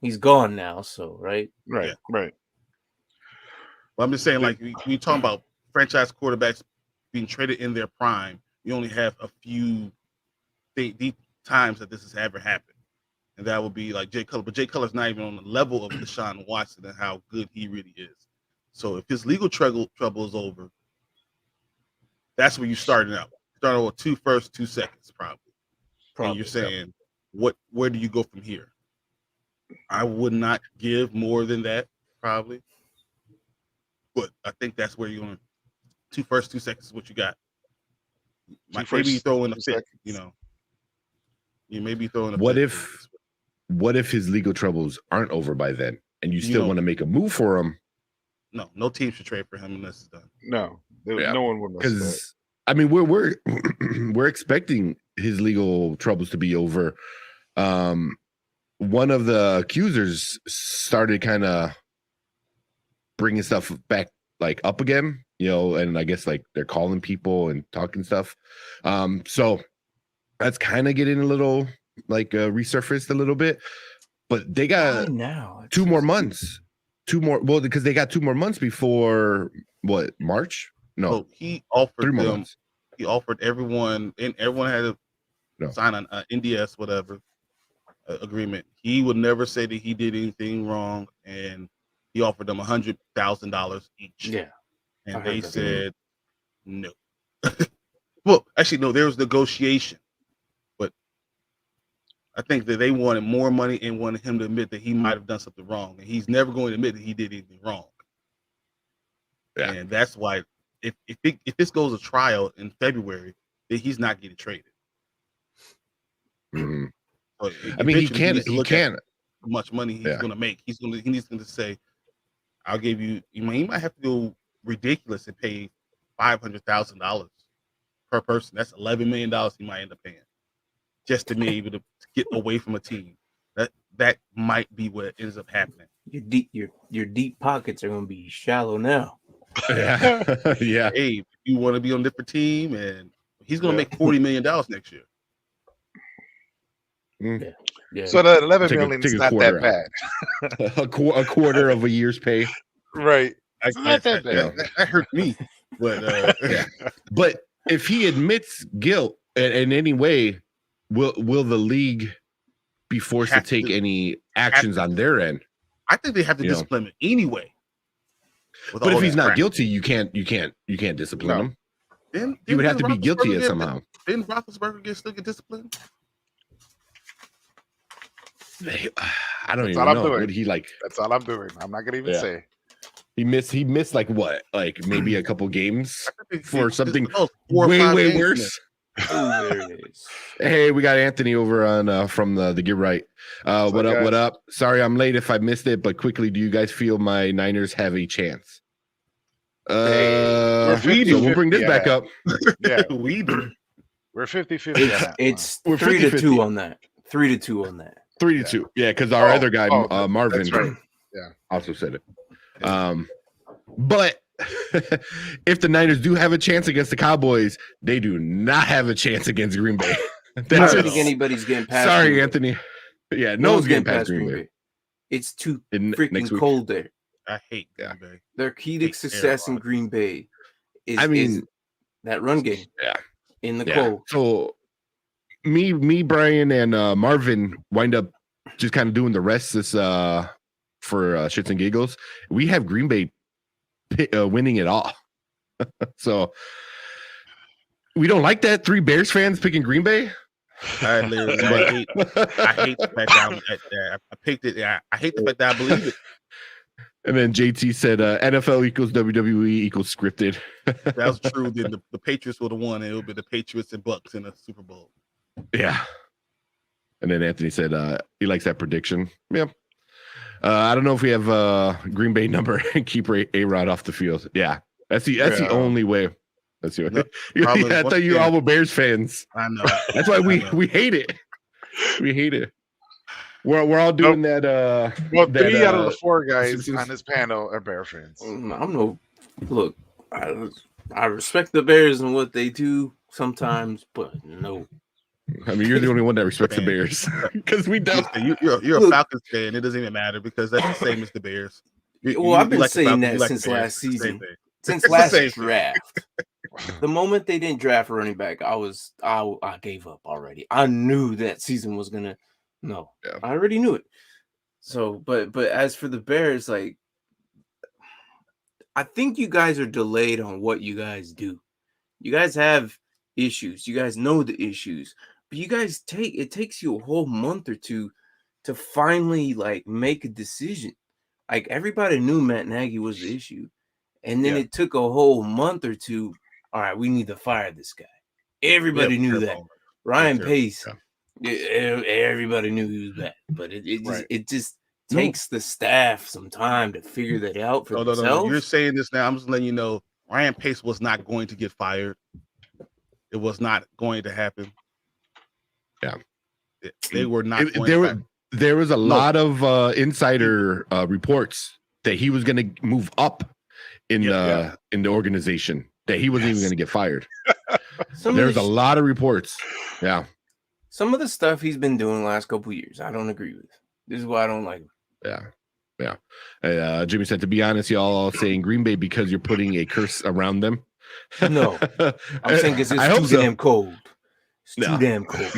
he's gone now, so right. Right. Well, I'm just saying, like, when you talking about franchise quarterbacks being traded in their prime, you only have a few deep times that this has ever happened, and that would be like Jay Cutler. But Jay Cutler's not even on the level of Deshaun Watson and how good he really is. So if his legal trouble is over, that's where you starting out. Starting with 2 firsts, 2 seconds, probably. And you're saying, where do you go from here? I would not give more than that, probably. But I think that's where you're going. 2 firsts, 2 seconds is what you got. Maybe you throw in a fifth, you know. You may be throwing a What if his legal troubles aren't over by then, and you still want to make a move for him? No team should trade for him unless it's done. No one would. Because I mean, we're we're expecting his legal troubles to be over. One of the accusers started kind of bringing stuff back, like up again, you know, and I guess like they're calling people and talking stuff. So that's kind of getting a little like resurfaced a little bit, but they got now 2 more months. 2 more, well, because they got 2 more months before what, March? No, so he offered 3 more them. months. He offered everyone, and everyone had to sign an NDS, whatever agreement. He would never say that he did anything wrong, and he offered them $100,000 each. Yeah, and they said no. Well, actually, no. There was negotiation, but I think that they wanted more money and wanted him to admit that he might have done something wrong, and he's never going to admit that he did anything wrong. Yeah, and that's why if this goes to trial in February, then he's not getting traded. Mm-hmm. So I mean, he can't. How much money he's going to make? He needs to say, "I'll give you." He might have to go ridiculous and pay $500,000 per person. That's $11 million he might end up paying just to be able to get away from a team. That might be what ends up happening. Your deep pockets are going to be shallow now. Yeah. Yeah. Hey, if you want to be on a different team, and he's going to make $40 million next year. Yeah. So the 11 million is not that bad. a quarter of a year's pay. Right. It's not that bad. That hurt me. But but if he admits guilt in any way, will the league be forced to take any actions on their end? I think they have to discipline him anyway. But if he's not guilty, you can't discipline him. Then he would have to be guilty somehow. Didn't Roethlisberger still get disciplined? I don't even know. Would he like? That's all I'm doing. I'm not gonna even say. He missed like what? Like maybe a couple games for something way worse. Oh, there it is. Hey, we got Anthony over on from the Get Right. What up? Guys? What up? Sorry, I'm late if I missed it, but quickly, do you guys feel my Niners have a chance? We'll bring this back up. Yeah, we do. We're 50-50. It's 3-2 on that. 3-2 on that. 3-2. Yeah, because our other guy, Marvin, also said it. But if the Niners do have a chance against the Cowboys, they do not have a chance against Green Bay. I don't think anybody's getting past. Sorry, Anthony. Yeah, no one's getting past Green Bay. It's too freaking cold there. I hate Green Bay. Their key to success in Green Bay is that run game. Yeah, in the cold. So me, Brian, and Marvin wind up just kind of doing the rest this for shits and giggles. We have Green Bay winning it all. So we don't like that. 3 Bears fans picking Green Bay. I hate the fact that I picked it. I hate the fact that I believe it. And then JT said NFL equals WWE equals scripted. That was true. Then the Patriots would have won, and it would be the Patriots and Bucks in the Super Bowl. Yeah. And then Anthony said he likes that prediction. Yeah. I don't know if we have Green Bay number and keep A-Rod off the field. Yeah. That's the only way. That's the only way. I thought you all were Bears fans. I know. That's why we hate it. We hate it. We're all doing that. Well, that, 3 out of the 4 guys on this panel are Bear fans. Look, I respect the Bears and what they do sometimes, but no. I mean, you're the only one that respects the Bears because we don't. You're a Falcons fan. It doesn't even matter because that's the same as the Bears. I've been saying that since last season. Since last draft. The moment they didn't draft a running back, I gave up already. I knew that season was gonna. No, yeah. I already knew it. So, but as for the Bears, like, I think you guys are delayed on what you guys do. You guys have issues. You guys know the issues, but you guys it takes you a whole month or two to finally like make a decision. Like everybody knew Matt Nagy was the issue, and then it took a whole month or two. All right, we need to fire this guy. Everybody knew that. Ryan Pace. Yeah. Everybody knew he was bad, but it just takes the staff some time to figure that out for themselves. No. You're saying this now. I'm just letting you know Ryan Pace was not going to get fired. It was not going to happen. Yeah, they were not. There was a lot of insider reports that he was going to move up in the organization. That he wasn't even going to get fired. There's a lot of reports. Yeah. Some of the stuff he's been doing the last couple of years, I don't agree with. This is why I don't like him. Yeah. Jimmy said, to be honest, y'all all saying Green Bay because you're putting a curse around them. No. I'm saying because it's too damn cold. It's too damn cold.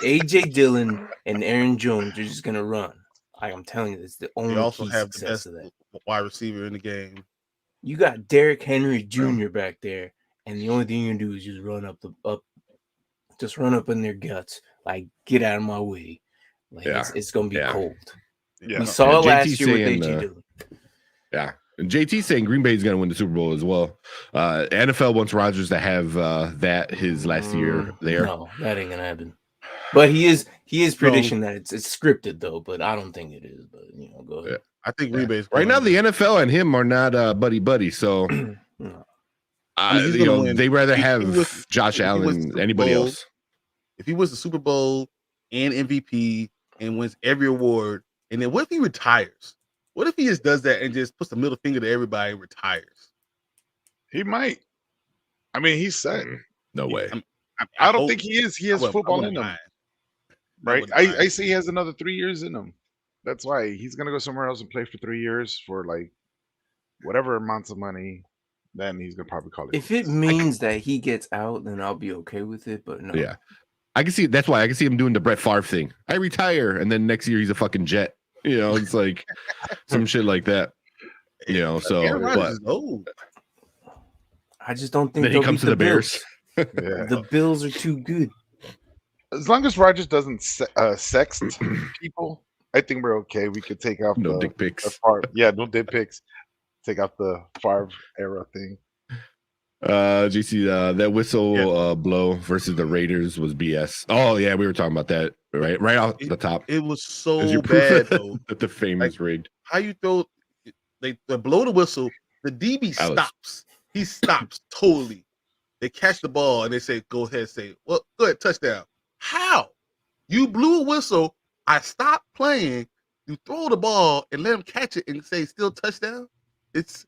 A.J. Dillon and Aaron Jones are just going to run. I'm telling you, it's the only also have the best wide receiver in the game. You got Derrick Henry Jr. back there, and the only thing you can do is just run up in their guts, like get out of my way. Like it's gonna be cold. Yeah. We saw it last year with AJ Dillon. Yeah, and JT saying Green Bay is gonna win the Super Bowl as well. NFL wants Rodgers to have that his last year there. No, that ain't gonna happen. But he is predicting that it's scripted though. But I don't think it is. But go ahead. Yeah. I think Green Bay's right now. The NFL and him are not buddy. So they rather have Josh Allen than anybody else. If he wins the Super Bowl and MVP and wins every award, and then what if he retires? What if he just does that and just puts the middle finger to everybody and retires? He might. I mean, he's set. No way. I don't think he is. He has football in him. Right? I see he has another 3 years in him. That's why he's going to go somewhere else and play for 3 years for like whatever amounts of money. Then he's going to probably call it. If it means that he gets out, then I'll be okay with it. But no. Yeah. I can see. That's why I can see him doing the Brett Favre thing. I retire, and then next year he's a fucking Jet. It's like some shit like that. So but I just don't think then he comes to the Bears. The Bills are too good. As long as Rodgers doesn't sext people, I think we're okay. We could take off no dick pics. No dick pics. Take out the Favre era thing. GC, that whistle blow versus the Raiders was BS. Oh yeah, we were talking about that right off the top. It was so bad though that the fame is rigged. How you throw? They blow the whistle. The DB stops. He stops totally. They catch the ball and they say, "Go ahead, go ahead, touchdown." How? You blew a whistle. I stopped playing. You throw the ball and let him catch it and say, "Still touchdown." It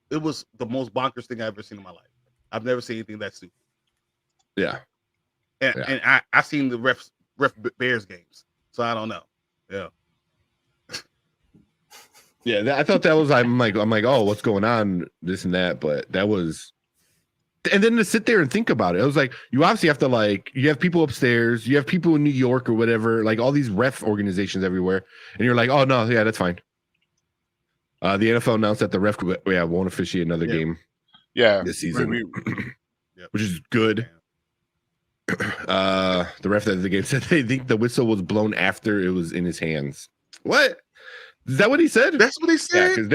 was the most bonkers thing I've ever seen in my life. I've never seen anything that stupid. Yeah. And I seen the ref Bears games, so I don't know. Yeah. Yeah, I thought that was. I'm like, oh, what's going on? This and that, but that was. And then to sit there and think about it, I was like, you obviously have to you have people upstairs, you have people in New York or whatever, like all these ref organizations everywhere, and you're like, oh no, yeah, that's fine. The NFL announced that the ref won't officiate another game. Yeah, this season, which is good. The ref at the game said they think the whistle was blown after it was in his hands. What? Is that what he said? That's what he said. Yeah, because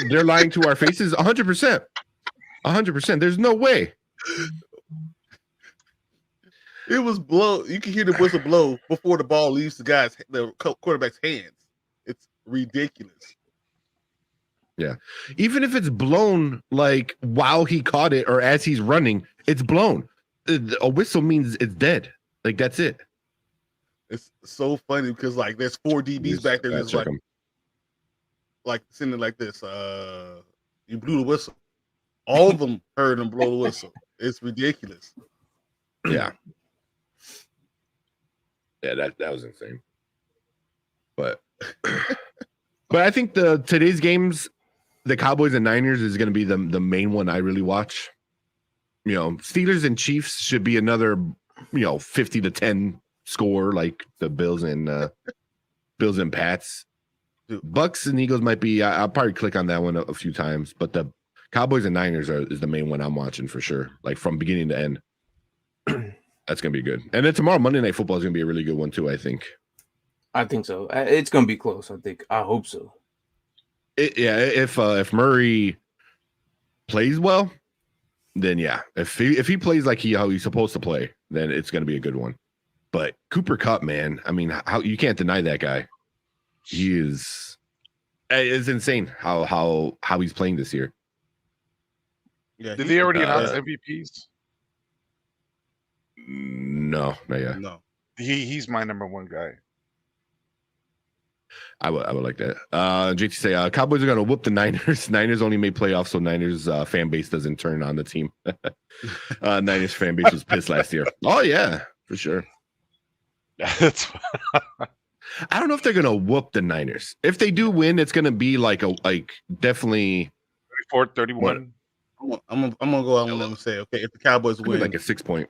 they're lying to our faces 100%. 100%. There's no way. It was blow. You can hear the whistle blow before the ball leaves the quarterback's hands. It's ridiculous. Yeah. Even if it's blown like while he caught it or as he's running, it's blown. A whistle means it's dead. Like that's it. It's so funny because like there's 4 DBs back there that's like sitting like this. You blew the whistle. All of them heard him blow the whistle. It's ridiculous. Yeah. Yeah, that was insane. But I think today's games, the Cowboys and Niners is going to be the main one I really watch. You know, Steelers and Chiefs should be another, 50-10 score like the Bills and Pats. Bucks and Eagles might be. I'll probably click on that one a few times, but the Cowboys and Niners is the main one I'm watching for sure, like from beginning to end. That's gonna be good. And then tomorrow, Monday Night Football is gonna be a really good one too. I think so. It's gonna be close. I hope so. If Murray plays well, then yeah. If he plays like how he's supposed to play, then it's gonna be a good one. But Cooper Kupp, man, I mean, how you can't deny that guy. It's insane how he's playing this year. Yeah, did they already announce MVPs? No, not yet. No, he's my number one guy. I would like that. JT say Cowboys are gonna whoop the Niners. Niners only made playoffs, so Niners fan base doesn't turn on the team. Niners fan base was pissed last year. Oh yeah, for sure. I don't know if they're gonna whoop the Niners. If they do win, it's gonna be like definitely 34-31. I'm gonna go out and say, okay, if the Cowboys win, like a 6-point.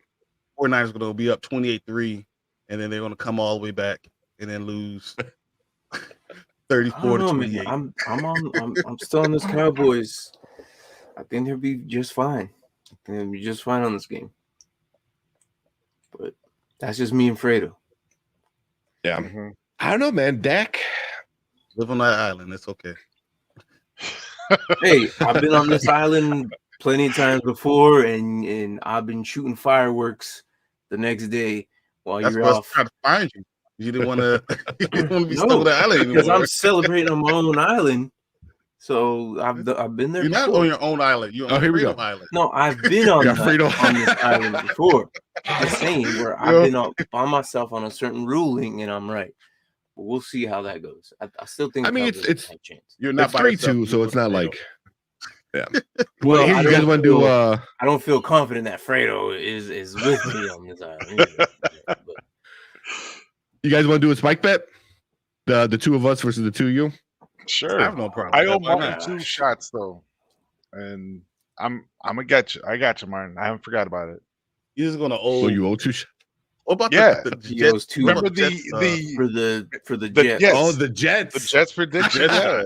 49ers are gonna be up 28-3, and then they're gonna come all the way back and then lose 34-28. I'm still on this Cowboys. I think they'll be just fine. They'll be just fine on this game. But that's just me and Fredo. Yeah. Mm-hmm. I don't know, man. Dak. Live on that island. It's okay. Hey, I've been on this island plenty of times before, and I've been shooting fireworks the next day while you're off. That's trying to find you. You didn't want to be stuck on the island anymore. Because I'm celebrating on my own island. So I've been there. You're before. Not on your own island. You're on here we go. Island. No, I've been on this island before. I'm saying where I've been by myself on a certain ruling, and I'm right. But we'll see how that goes. I still think. I mean, it's a chance. You're not 3-2, so it's not like. Yeah. Well, you guys want to do? I don't feel confident that Fredo is with me on this island. But, you guys want to do a spike bet? The two of us versus the two of you. Sure, I have no problem. I owe Martin 2 shots though, and I'm gonna get you. I got you, Martin. I haven't forgot about it. You're just gonna owe. So you owe 2 shots. What about the Jets? 2 remember for the Jets? Jets. Oh, the Jets. The Jets prediction. Yeah.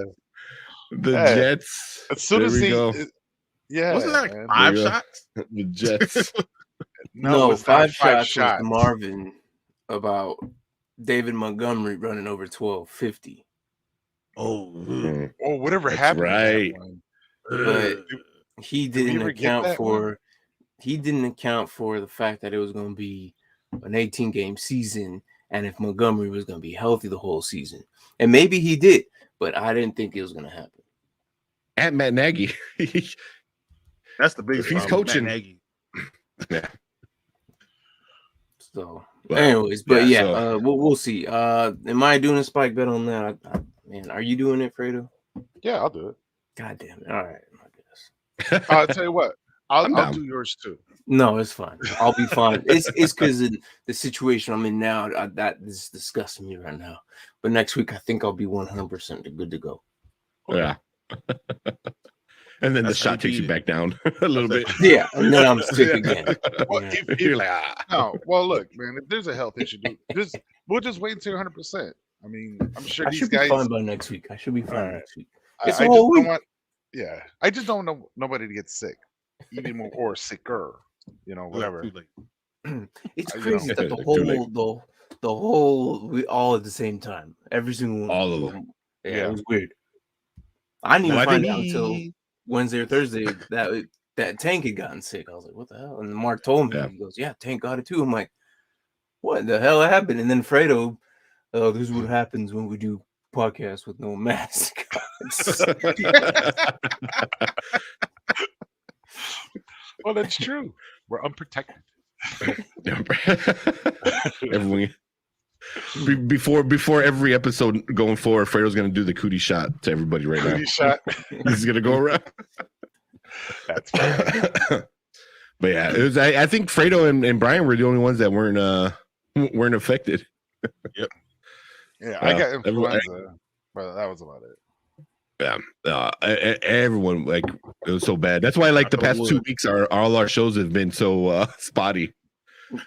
The Jets. As soon as wasn't that like 5 shots? The Jets. No, 5 shots was Marvin about David Montgomery running over 1250. Oh, whatever happened. Right. But he didn't account for the fact that it was going to be an 18-game season, and if Montgomery was going to be healthy the whole season. And maybe he did, but I didn't think it was going to happen. At Matt Nagy. That's the biggest he's problem, coaching. Matt Nagy. Yeah. So, anyways, but we'll see. Am I doing a spike bet on that? Man, are you doing it, Fredo? Yeah, I'll do it. God damn it. All right, I guess. I'll tell you what. I'll do yours too. No, it's fine. I'll be fine. It's because of the situation I'm in now. That is disgusting me right now. But next week, I think I'll be 100% good to go. Yeah. And then the shot takes you back down a little bit. Yeah, and then I'm sick again. Well, you're like, no. Well, look, man. If there's a health issue, we'll just wait until 100%. I mean, I'm sure these guys. I should be fine by next week. I should be fine next week. I just don't want. Yeah, I just don't want nobody to get sick, even more or sicker. Whatever. It's crazy that the whole we all at the same time. Every single one. All of them. Yeah, it was weird. I didn't even find out until Wednesday or Thursday that Tank had gotten sick. I was like, what the hell? And Mark told me, he goes, yeah, Tank got it too. I'm like, what the hell happened? And then Fredo, oh, this is what happens when we do podcasts with no mask. Well, that's true. We're unprotected. Everyone, before every episode going forward, Fredo's gonna do the cootie shot to everybody right now. Shot. He's gonna go around. That's funny. But yeah, it was. I think Fredo and Brian were the only ones that weren't affected. Yep. Yeah, I got influenza, but that was about it. Yeah, everyone, like, it was so bad. That's why, like, the past 2 weeks, all our shows have been so spotty.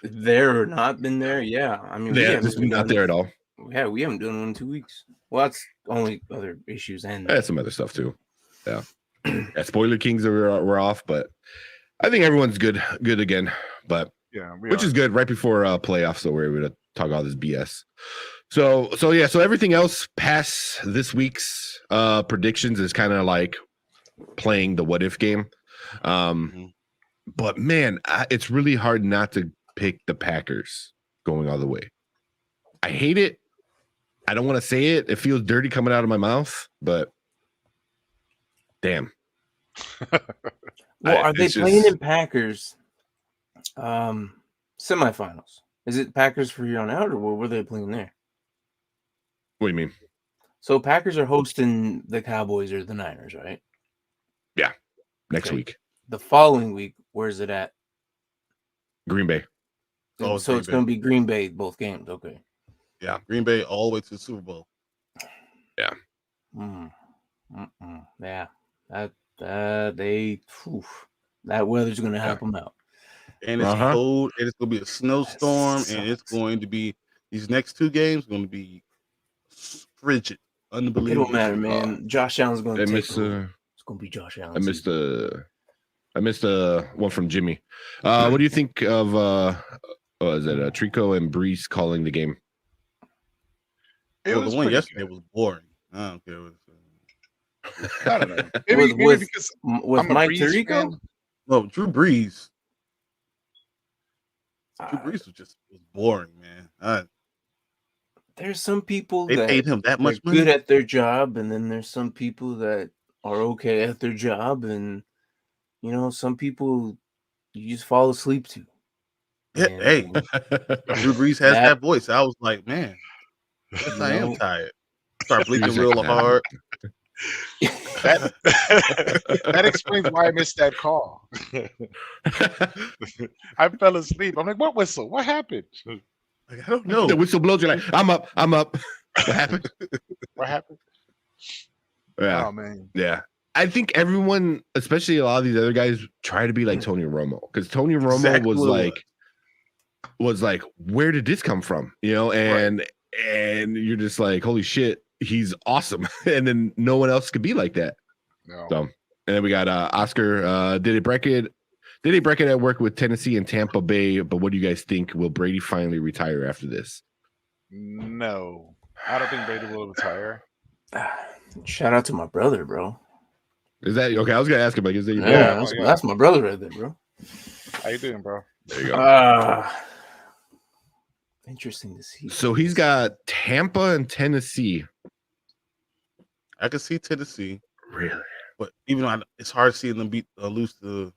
There or not been there, yeah. I mean, yeah, just not there at all. Yeah, we haven't done one in 2 weeks. Well, that's only other issues and some other stuff too. Yeah, Spoiler Kings were off, but I think everyone's good again. But which is good right before playoffs, so we're able to talk all this BS. So everything else past this week's predictions is kind of like playing the what if game. But man, it's really hard not to pick the Packers going all the way. I hate it. I don't want to say it. It feels dirty coming out of my mouth, but damn. Well, are they playing in Packers semifinals? Is it Packers for here on out, or what were they playing there? What do you mean? So Packers are hosting the Cowboys or the Niners, right? Yeah, next week. The following week, where's it at? Green Bay. Oh, so it's going to be Green Bay both games. Okay. Yeah, Green Bay all the way to the Super Bowl. Yeah. Yeah. That weather's going to help them out. And it's cold, and it's going to be a snowstorm, and it's going to be these next 2 games going to be frigid, unbelievable. It don't matter, man. Josh Allen's going to take it's going to be Josh Allen. I missed the one from Jimmy. What do you think of is it Trico and Brees calling the game? The one yesterday was boring. I don't care what it's I don't know. Maybe because with Mike Tirico? No, Drew Brees. Drew Brees was boring, man. There's some people they paid him that much money. Good at their job, and then there's some people that are okay at their job, and some people you just fall asleep to. Yeah, hey, Drew Brees has that voice. I was like, man, I am tired. Start bleeping real hard. That explains why I missed that call. I fell asleep. I'm like, what whistle? What happened? I don't know. The whistle blows. You're like, I'm up. What happened? What happened? Yeah. Oh man. Yeah. I think everyone, especially a lot of these other guys, try to be like Tony Romo, because Tony Romo was like, where did this come from? And you're just like, holy shit, he's awesome. And then no one else could be like that. No. So, and then we got Oscar. Did he bracket at work with Tennessee and Tampa Bay? But what do you guys think? Will Brady finally retire after this? No, I don't think Brady will retire. Shout out to my brother, bro. Is that okay? I was gonna ask him, like, is that your brother? That's my brother right there, bro. How you doing, bro? There you go. Interesting to see. So he's got Tampa and Tennessee. I can see Tennessee, really, but even though it's hard seeing them beat the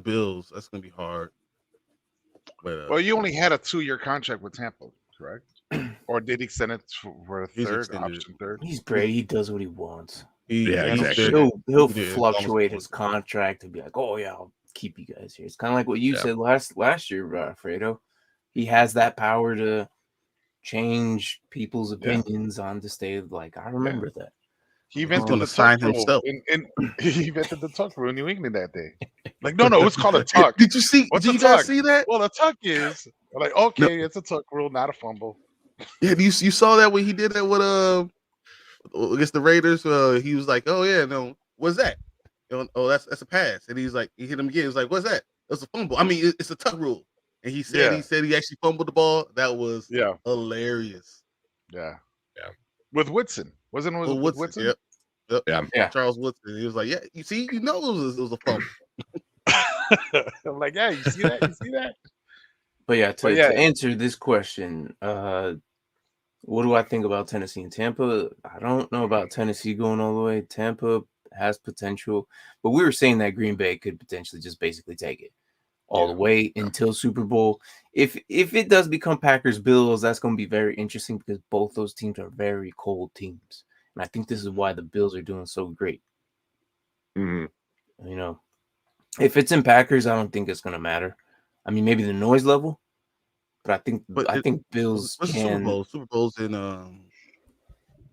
Bills. That's gonna be hard. But well, you only had a 2-year contract with Tampa, correct? Or did he extend it for a option third? He's Brady. He does what he wants. Exactly. He'll fluctuate his contract and be like, "Oh yeah, I'll keep you guys here." It's kind of like what you said last year, Fredo. He has that power to change people's opinions on to stay. Like, I remember that. He invented the tuck rule. He invented the tuck rule in New England that day. Like, no, it's called a tuck. Did you see? Did you guys see that? Well, a tuck is like, okay, it's a tuck rule, not a fumble. Yeah, you saw that when he did that with against the Raiders. He was like, "Oh yeah, no, what's that? Oh, that's a pass." And he's like, he hit him again. He was like, "What's that? That's a fumble. I mean, it's a tuck rule." And he said he actually fumbled the ball. That was hilarious. Yeah. With Woodson. Wasn't it with Woodson? Yep. Yeah. Charles Woodson. He was like, yeah, you see, it was a fumble. I'm like, yeah, you see that? You see that? But yeah, to answer this question, what do I think about Tennessee and Tampa? I don't know about Tennessee going all the way. Tampa has potential, but we were saying that Green Bay could potentially just basically take it all the way until Super Bowl. If it does become Packers Bills, that's going to be very interesting because both those teams are very cold teams, and I think this is why the Bills are doing so great. Mm-hmm. You know, if it's in Packers, I don't think it's going to matter. I mean, maybe the noise level. But I think Bills can. Super Bowl's in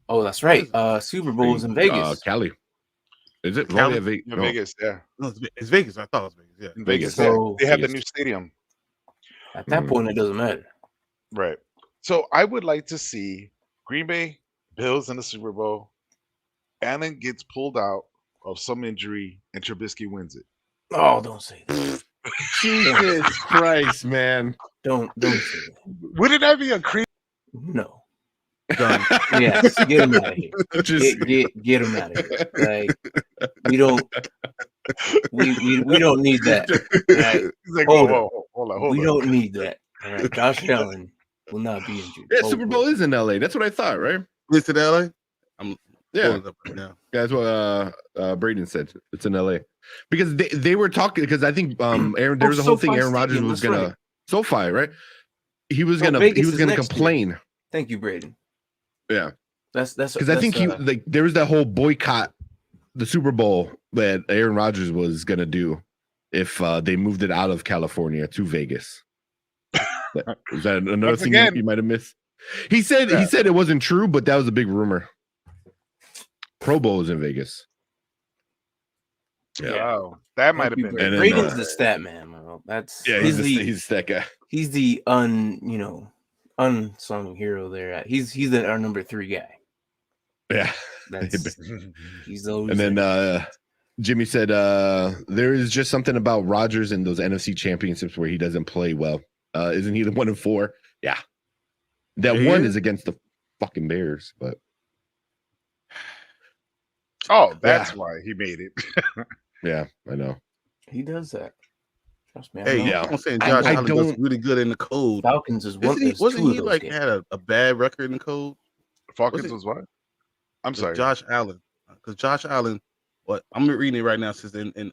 Oh, that's right. Super Bowl's in Vegas. Cali. Is it Cali? Vegas? Yeah. No, it's Vegas. I thought it was Vegas. Yeah, in Vegas. So, they have the new stadium. At that point, it doesn't matter. Right. So I would like to see Green Bay Bills in the Super Bowl. Allen gets pulled out of some injury, and Trubisky wins it. Oh, don't say that. Jesus Christ, man. Don't say that. Wouldn't that be a crazy? No. Done. Yes, get him out of here. Get him out of here. Like we don't need that. Right? He's like, hold on. We don't need that. All right. Josh Allen will not be injured. Yeah, Super Bowl is in LA. That's what I thought, right? It's in LA. I'm Yeah. up right now. That's what Braden said. It's in LA because they were talking because I think there was a whole thing. Aaron Rodgers was gonna SoFi, right? He was gonna complain. Year. Thank you, Braden. Yeah, that's because I think there was that whole boycott the Super Bowl that Aaron Rodgers was gonna do if they moved it out of California to Vegas. Is that another thing you might have missed? He said it wasn't true, but that was a big rumor. Pro Bowl is in Vegas. Yeah. Wow, that might have been. Braden's the stat man. He's that guy. He's the unsung hero there. He's our number 3 guy. Yeah, he's always. And then Jimmy said there is just something about Rodgers in those NFC championships where he doesn't play well. Isn't he the 1-4? Yeah, that one is against the fucking Bears, but. Oh, that's why he made it. Yeah, I know. He does that. Trust me. I'm saying Josh Allen does really good in the cold. Falcons is one. Wasn't he like had a bad record in the cold? Falcons was what? I'm sorry, Josh Allen. Because Josh Allen, what I'm reading it right now says in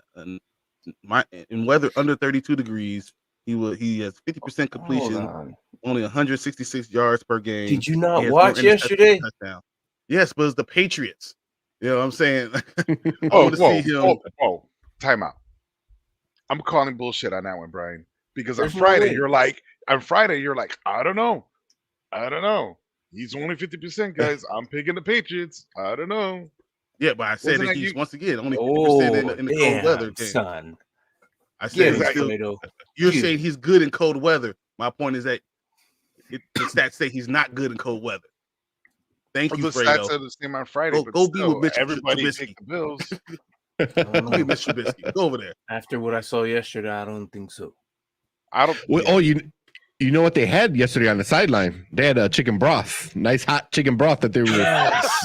weather under 32 degrees, he has 50% completion, only 166 yards per game. Did you not watch yesterday? Touchdown. Yes, but it's the Patriots. You know what I'm saying? Time out. I'm calling bullshit on that one, Brian. Because on Friday you're like, I don't know. He's only 50%, guys. I'm picking the Patriots. I don't know. Yeah, but I said that he's once again only 50% in the cold weather game. Son. I said you're saying he's good in cold weather. My point is that the stats say he's not good in cold weather. Thank you, Fredo. The stats are the same on Friday. Go be with Mitch. Everybody take the Bills. Go be Mitch Trubisky. Go over there. After what I saw yesterday, I don't think so. You know what they had yesterday on the sideline? They had a chicken broth, nice hot chicken broth that they were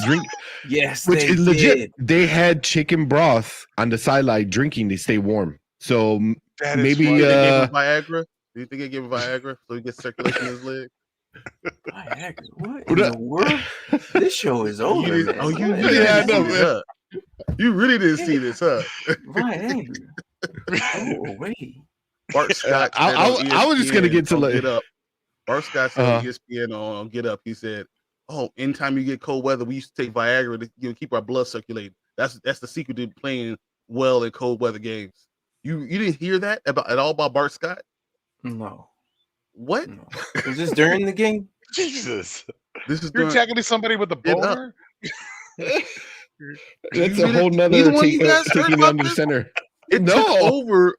drinking. Yes, which is legit. They had chicken broth on the sideline drinking to stay warm. So maybe they gave him Viagra. Do you think they gave him Viagra so he gets circulation in his leg? Viagra? What in the world? This show is over. You really didn't see this, huh? Viagra. Oh wait. Bart Scott. I was just gonna get to Get Up. Bart Scott said on ESPN on Get Up. He said, "Oh, anytime you get cold weather, we used to take Viagra to keep our blood circulating. That's the secret to playing well in cold weather games." You didn't hear that at all about Bart Scott? No. What? No. Was this during the game? Jesus. You're tackling somebody with a boner? That's a whole nother taking under center. It took over.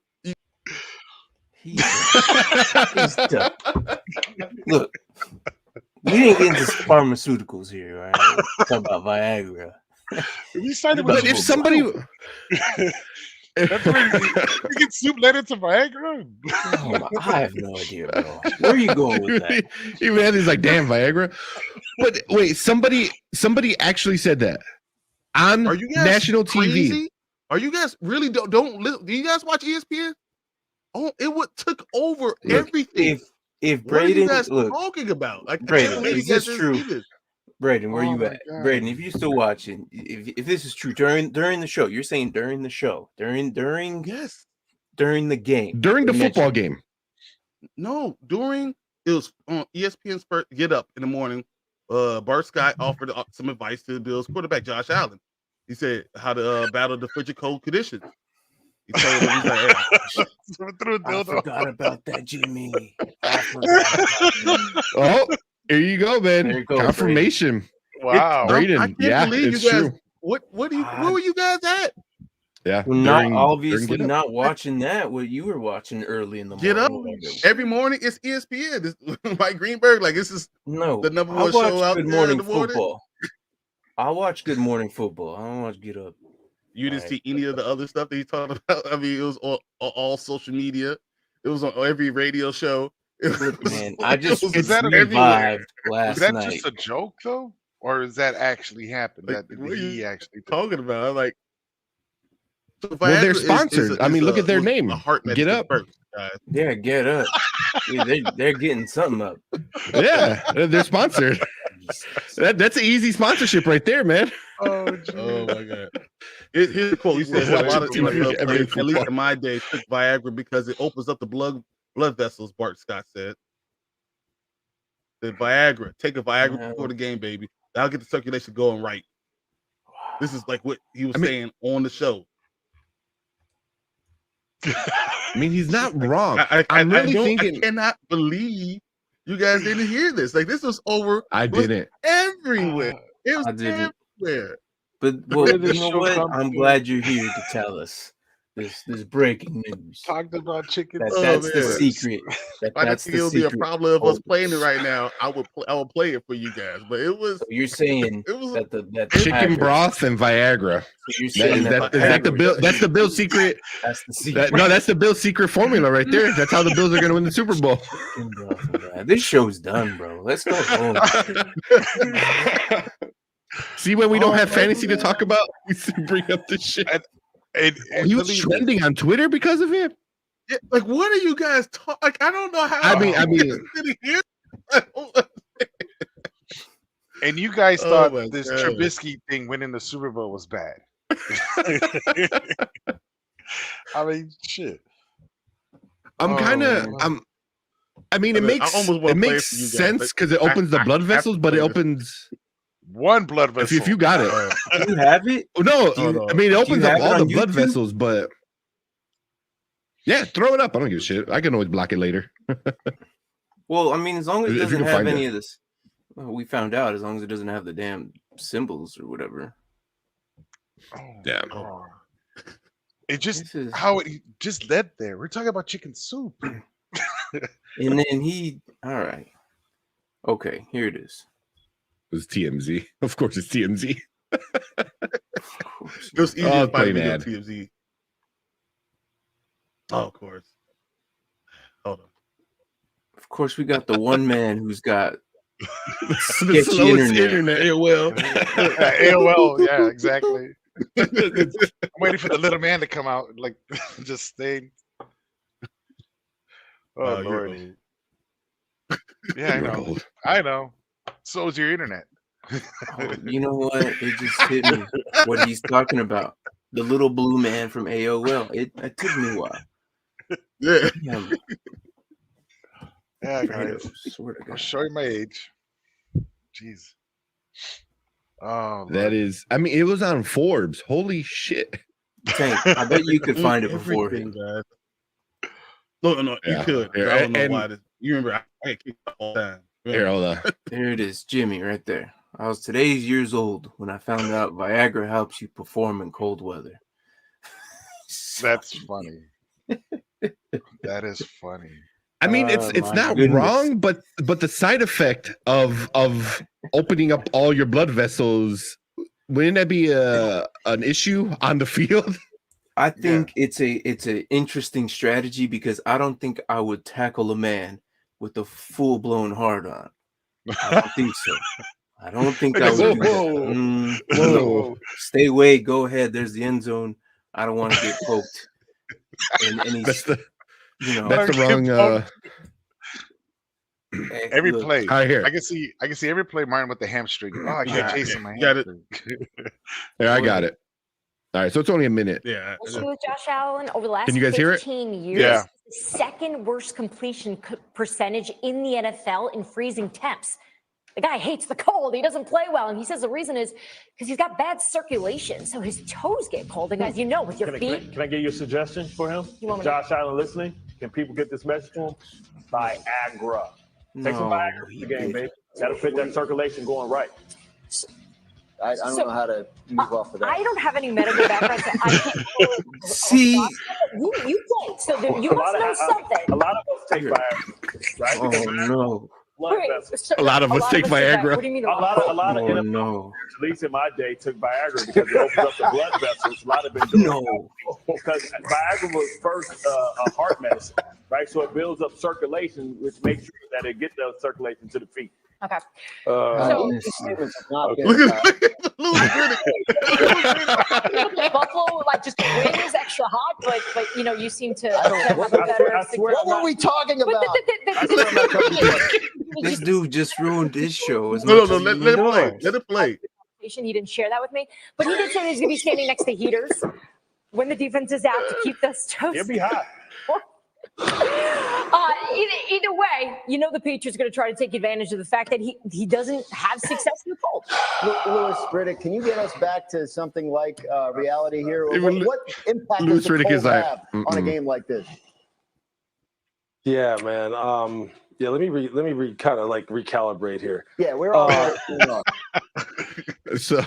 He's done. Look, we didn't get into pharmaceuticals here, right? Talk about Viagra. But if somebody That's where you get soup led into Viagra. I have no idea, bro. Where are you going with that? Even Andy's like, damn, Viagra. But wait, somebody actually said that on national crazy? TV. Are you guys really don't do you guys watch ESPN? Oh, it took over everything. If what are you Braden, guys talking about? Like, Braden, is this true? Braden, where you at? God. Braden, if you're still watching, if this is true during the show, you're saying during the show, during the game, during the football game. No, it was on ESPN's first Get Up in the morning. Bart Scott offered some advice to the Bills quarterback Josh Allen. He said how to battle the frigid cold conditions. He told him, he's like, hey, I forgot about that, Jimmy. Oh, here you go, man. You go, confirmation. Brady. Wow, Braden. I can't believe you guys. True. Where were you guys at? Yeah, we're obviously not watching that. What you were watching early in the morning. Get Up every morning. It's ESPN. This, Mike Greenberg. Like this is the number one show out Good Morning Football. I watch Good Morning Football. I don't watch Get Up. You didn't see any of the other stuff that he talked about. I mean, it was all social media. It was on every radio show. Man, I just revived last night. Is that just a joke though, or is that actually happened? Like, that what are you actually talking about? I'm like, so well, they're sponsored. I mean, look at their name. Get Up. Yeah, Get Up. They're getting something up. Yeah, they're sponsored. That's an easy sponsorship right there, man. Oh my god. Here's a quote. He says a lot of NFL players, at least in my day, took Viagra because it opens up the blood vessels. Bart Scott said. The Viagra, take a Viagra before the game, baby. That'll get the circulation going right. This is like what he was saying on the show. I mean, he's not wrong. I'm really thinking. I cannot believe you guys didn't hear this. Like this was over. I didn't. Everywhere. It was everywhere. But you know what? I'm glad you're here to tell us this breaking news. Talked about chicken. That's the secret. That's it'll be a problem of us playing it right now. I will play it for you guys. But it was. So you're saying that chicken broth and Viagra. So you're saying that the bill? That's the Bill's secret. That's the secret. That's the Bill's secret formula right there. That's how the Bills are going to win the Super Bowl. This show's done, bro. Let's go home. See, when we don't have fantasy to talk about, we bring up this shit. And he was trending on Twitter because of it. Yeah, like, what are you guys talking? Like, I don't know how. I mean, and you guys thought this Trubisky thing winning the Super Bowl was bad. I mean, shit. I mean, it makes sense because it opens the blood vessels, but it opens one blood vessel. If you got it, you have it. No, I mean, it opens up all the blood vessels, but yeah, throw it up. I don't give a shit. I can always block it later. Well, I mean, as long as it doesn't have any of this, we found out. As long as it doesn't have the damn symbols or whatever. Damn. It just how it just led there. We're talking about chicken soup. And then all right. Okay, here it is. It was TMZ. Of course, it's TMZ. It was easy to find TMZ. Oh, of course. Hold on. Of course, we got the one man who's got the slowest internet. AOL. AOL. Yeah, exactly. I'm waiting for the little man to come out, like just stay. Oh Lord. Yeah, I know. I know. So is your internet. You know what? It just hit me what he's talking about. The little blue man from AOL. It took me a while. Yeah. Yeah, guys. I'll show you my age. Jeez. Oh, that is. I mean, it was on Forbes. Holy shit! Tank, I bet you could find it before him. No, you could. I don't know why. You remember? I get kicked all the time. Here, hold on. There it is, Jimmy, right there. I was today's years old when I found out Viagra helps you perform in cold weather. That's funny. That is funny. I mean, it's not wrong, but the side effect of opening up all your blood vessels, wouldn't that be an issue on the field? I think it's an interesting strategy because I don't think I would tackle a man with a full blown hard on. I don't think so. I don't think I would do that. No. Stay away. Go ahead. There's the end zone. I don't want to get poked. And he's, that's the wrong. Every play. I hear. I can see every play Martin with the hamstring. Oh, I can't chase him. Got it. Yeah, I got it. All right, so it's only a minute. Yeah. With Josh Allen over the last Can you guys hear it? 15 years, Yeah. the second worst completion percentage in the NFL in freezing temps. The guy hates the cold. He doesn't play well. And he says the reason is because he's got bad circulation. So his toes get cold. And guys, with your feet. Can I give you a suggestion for him? Josh Allen listening? Can people get this message to him? Viagra. Take some Viagra in the game, baby. That'll fit that circulation going right. I don't know how to move off of that. I don't have any medical background, so I can't see. You play, so you must know something. A lot of us take Viagra, right? Oh no. A lot of us take Viagra. What do you mean? A lot of NFL, at least in my day, took Viagra because it opens up the blood vessels. A lot have been doing because Viagra was first a heart medicine, right? So it builds up circulation, which makes sure that it gets the circulation to the feet. Okay. Buffalo, just the wind is extra hot, but you seem to have a better. What were we talking about? This dude just ruined his show. No, let it play. Let it play. He didn't share that with me, but he did say he's going to be standing next to heaters when the defense is out to keep those toes. It'll be hot. Either way, the Patriots are going to try to take advantage of the fact that he doesn't have success in the cold. Louis Riddick, can you get us back to something like reality here? What impact Louis does the Riddick cold is like, have on a game like this? Yeah, man. Let me kind of like recalibrate here. Yeah, we're all So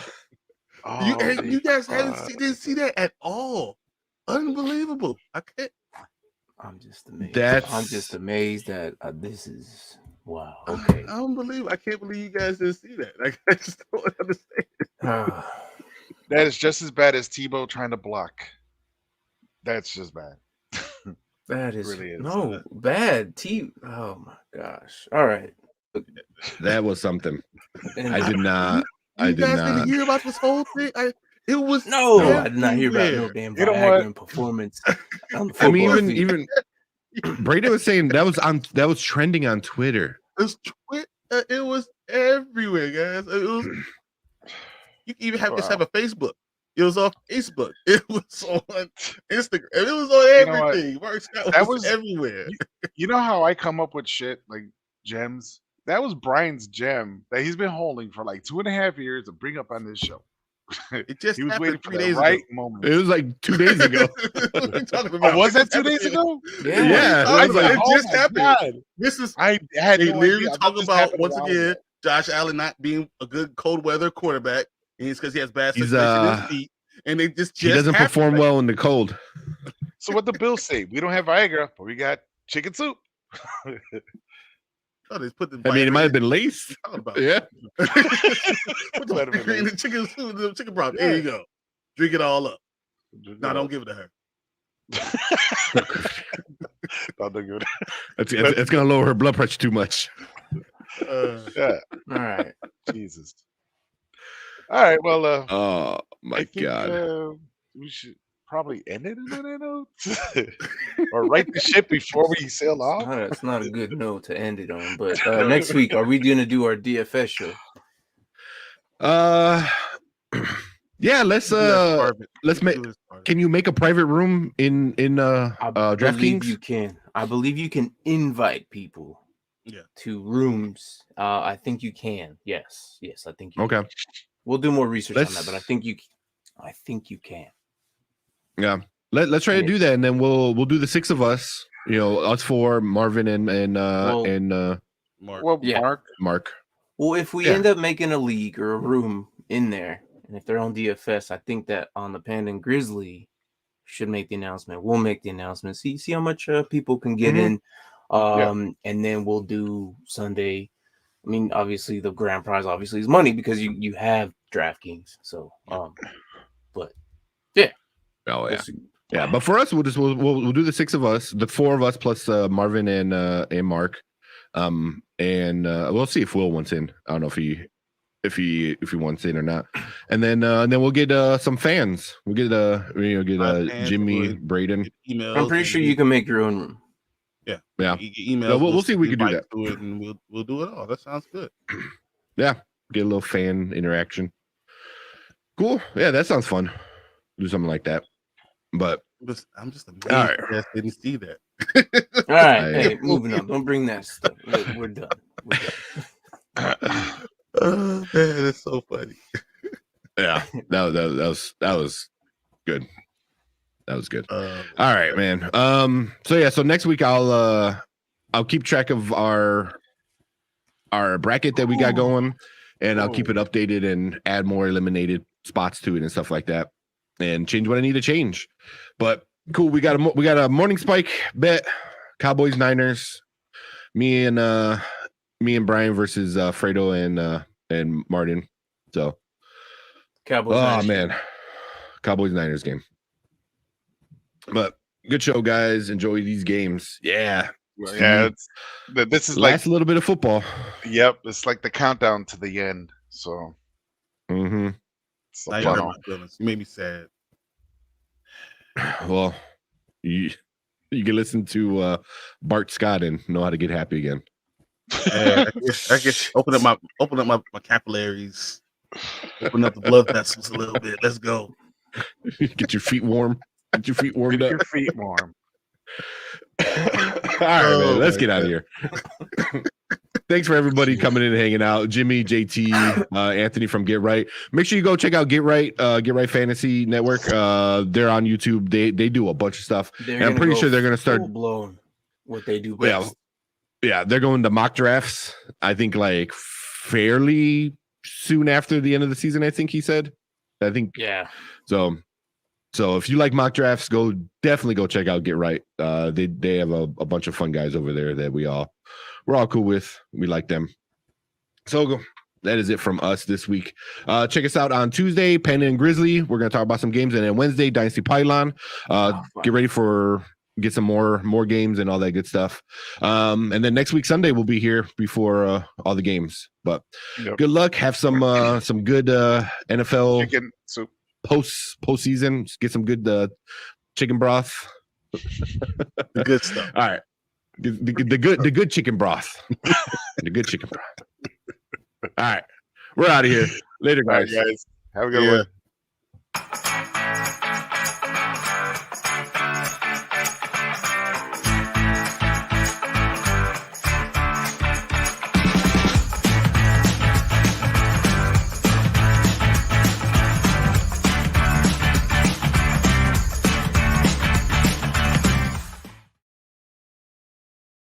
you guys didn't see that at all. Unbelievable. I can't. I'm just amazed that this is wow. Okay, I can't believe you guys didn't see that. I just don't understand. That is just as bad as Tebow trying to block. That's just bad. That is really bad. Oh my gosh! All right, that was something. And I did not. You guys didn't hear about this whole thing. I did not hear about no damn Viagra performance. I mean, even Brady was saying that was trending on Twitter. It was everywhere, guys. It was. You even have a Facebook. It was on Facebook. It was on Instagram. It was on everything. That was everywhere. You know how I come up with shit like gems? That was Brian's gem that he's been holding for like 2.5 years to bring up on this show. It just he was waiting for 3 the days right ago. moment. It was like 2 days ago. Was that 2 days ago? Yeah. I was like, it just happened. God. This is I had they no literally idea. talk about once again Josh Allen not being a good cold weather quarterback, and it's because he has bad circulation in his feet, and they just he doesn't perform well in the cold. So what the Bills say? We don't have Viagra, but we got chicken soup. Oh, they put the it might have been laced. Yeah. Put the chicken soup, the chicken broth. There you go. Drink it all up. No, don't give it to her. Don't give it. It's gonna lower her blood pressure too much. Yeah. All right. Jesus. All right. Well. Oh my God. We should probably end it in that note, or write the ship before we sail off. It's not a good note to end it on. But next week, are we going to do our DFS show? Yeah. Let's make. Can you make a private room in DraftKings? You can. I believe you can invite people. To rooms. I think you can. Yes. I think you can. We'll do more research on that, but I think you can. Yeah. Let's try to do that, and then we'll do the 6 of us. Us 4, Marvin and Mark. Well, yeah. Mark. Well, if we end up making a league or a room in there, and if they're on DFS, I think that on the Panda and Grizzly should make the announcement. We'll make the announcement. See how much people can get in. And then we'll do Sunday. I mean, obviously the grand prize is money because you have DraftKings. So but yeah. Oh yeah. Yeah, but for us, we'll do the 6 of us, the 4 of us plus Marvin and Mark, and we'll see if Will wants in. I don't know if he wants in or not, and then we'll get some fans. We'll get Jimmy, Braden. I'm pretty sure you can make your own room. Yeah. Emails. We'll see if we can do that. And we'll do it all. That sounds good. Yeah, get a little fan interaction. Cool. Yeah, that sounds fun. Do something like that. But I'm just amazed. All right. I didn't see that. All right. Hey, moving on. Don't bring that stuff. We're done. Oh man, that's so funny. Yeah, that was good. That was good. All right, man. So next week I'll keep track of our bracket that we got going, and I'll keep it updated and add more eliminated spots to it and stuff like that, and change what I need to change. But cool, we got a morning spike bet, Cowboys Niners, me and Brian versus Fredo and Martin. So Cowboys. Man, Cowboys Niners game. But good show, guys. Enjoy these games. Yeah. This is last little bit of football. Yep, it's like the countdown to the end. So. You made me sad. Well, you can listen to Bart Scott and know how to get happy again. I guess open up my capillaries, open up the blood vessels a little bit. Let's go. Get your feet warm. Get your feet warmed up. Your feet warm. All right, man. Let's get out of here. Thanks for everybody coming in and hanging out. Jimmy, JT, Anthony from Get Right. Make sure you go check out Get Right Fantasy Network. They're on YouTube. They do a bunch of stuff. And I'm pretty sure they're going to start blown what they do best. Yeah, they're going to mock drafts. I think like fairly soon after the end of the season. I think he said. Yeah. So if you like mock drafts, definitely go check out Get Right. They have a bunch of fun guys over there that we're all cool with. We like them. So that is it from us this week. Check us out on Tuesday, Panda and Grizzly. We're gonna talk about some games, and then Wednesday, Dynasty Pylon. Get ready get some more games and all that good stuff. And then next week Sunday we'll be here before all the games. But Good luck. Have some good NFL chicken soup postseason. Just get some good chicken broth. The good stuff. All right. The good chicken broth. The good chicken broth. All right. We're out of here. Later, guys. All right, guys. Have a good one.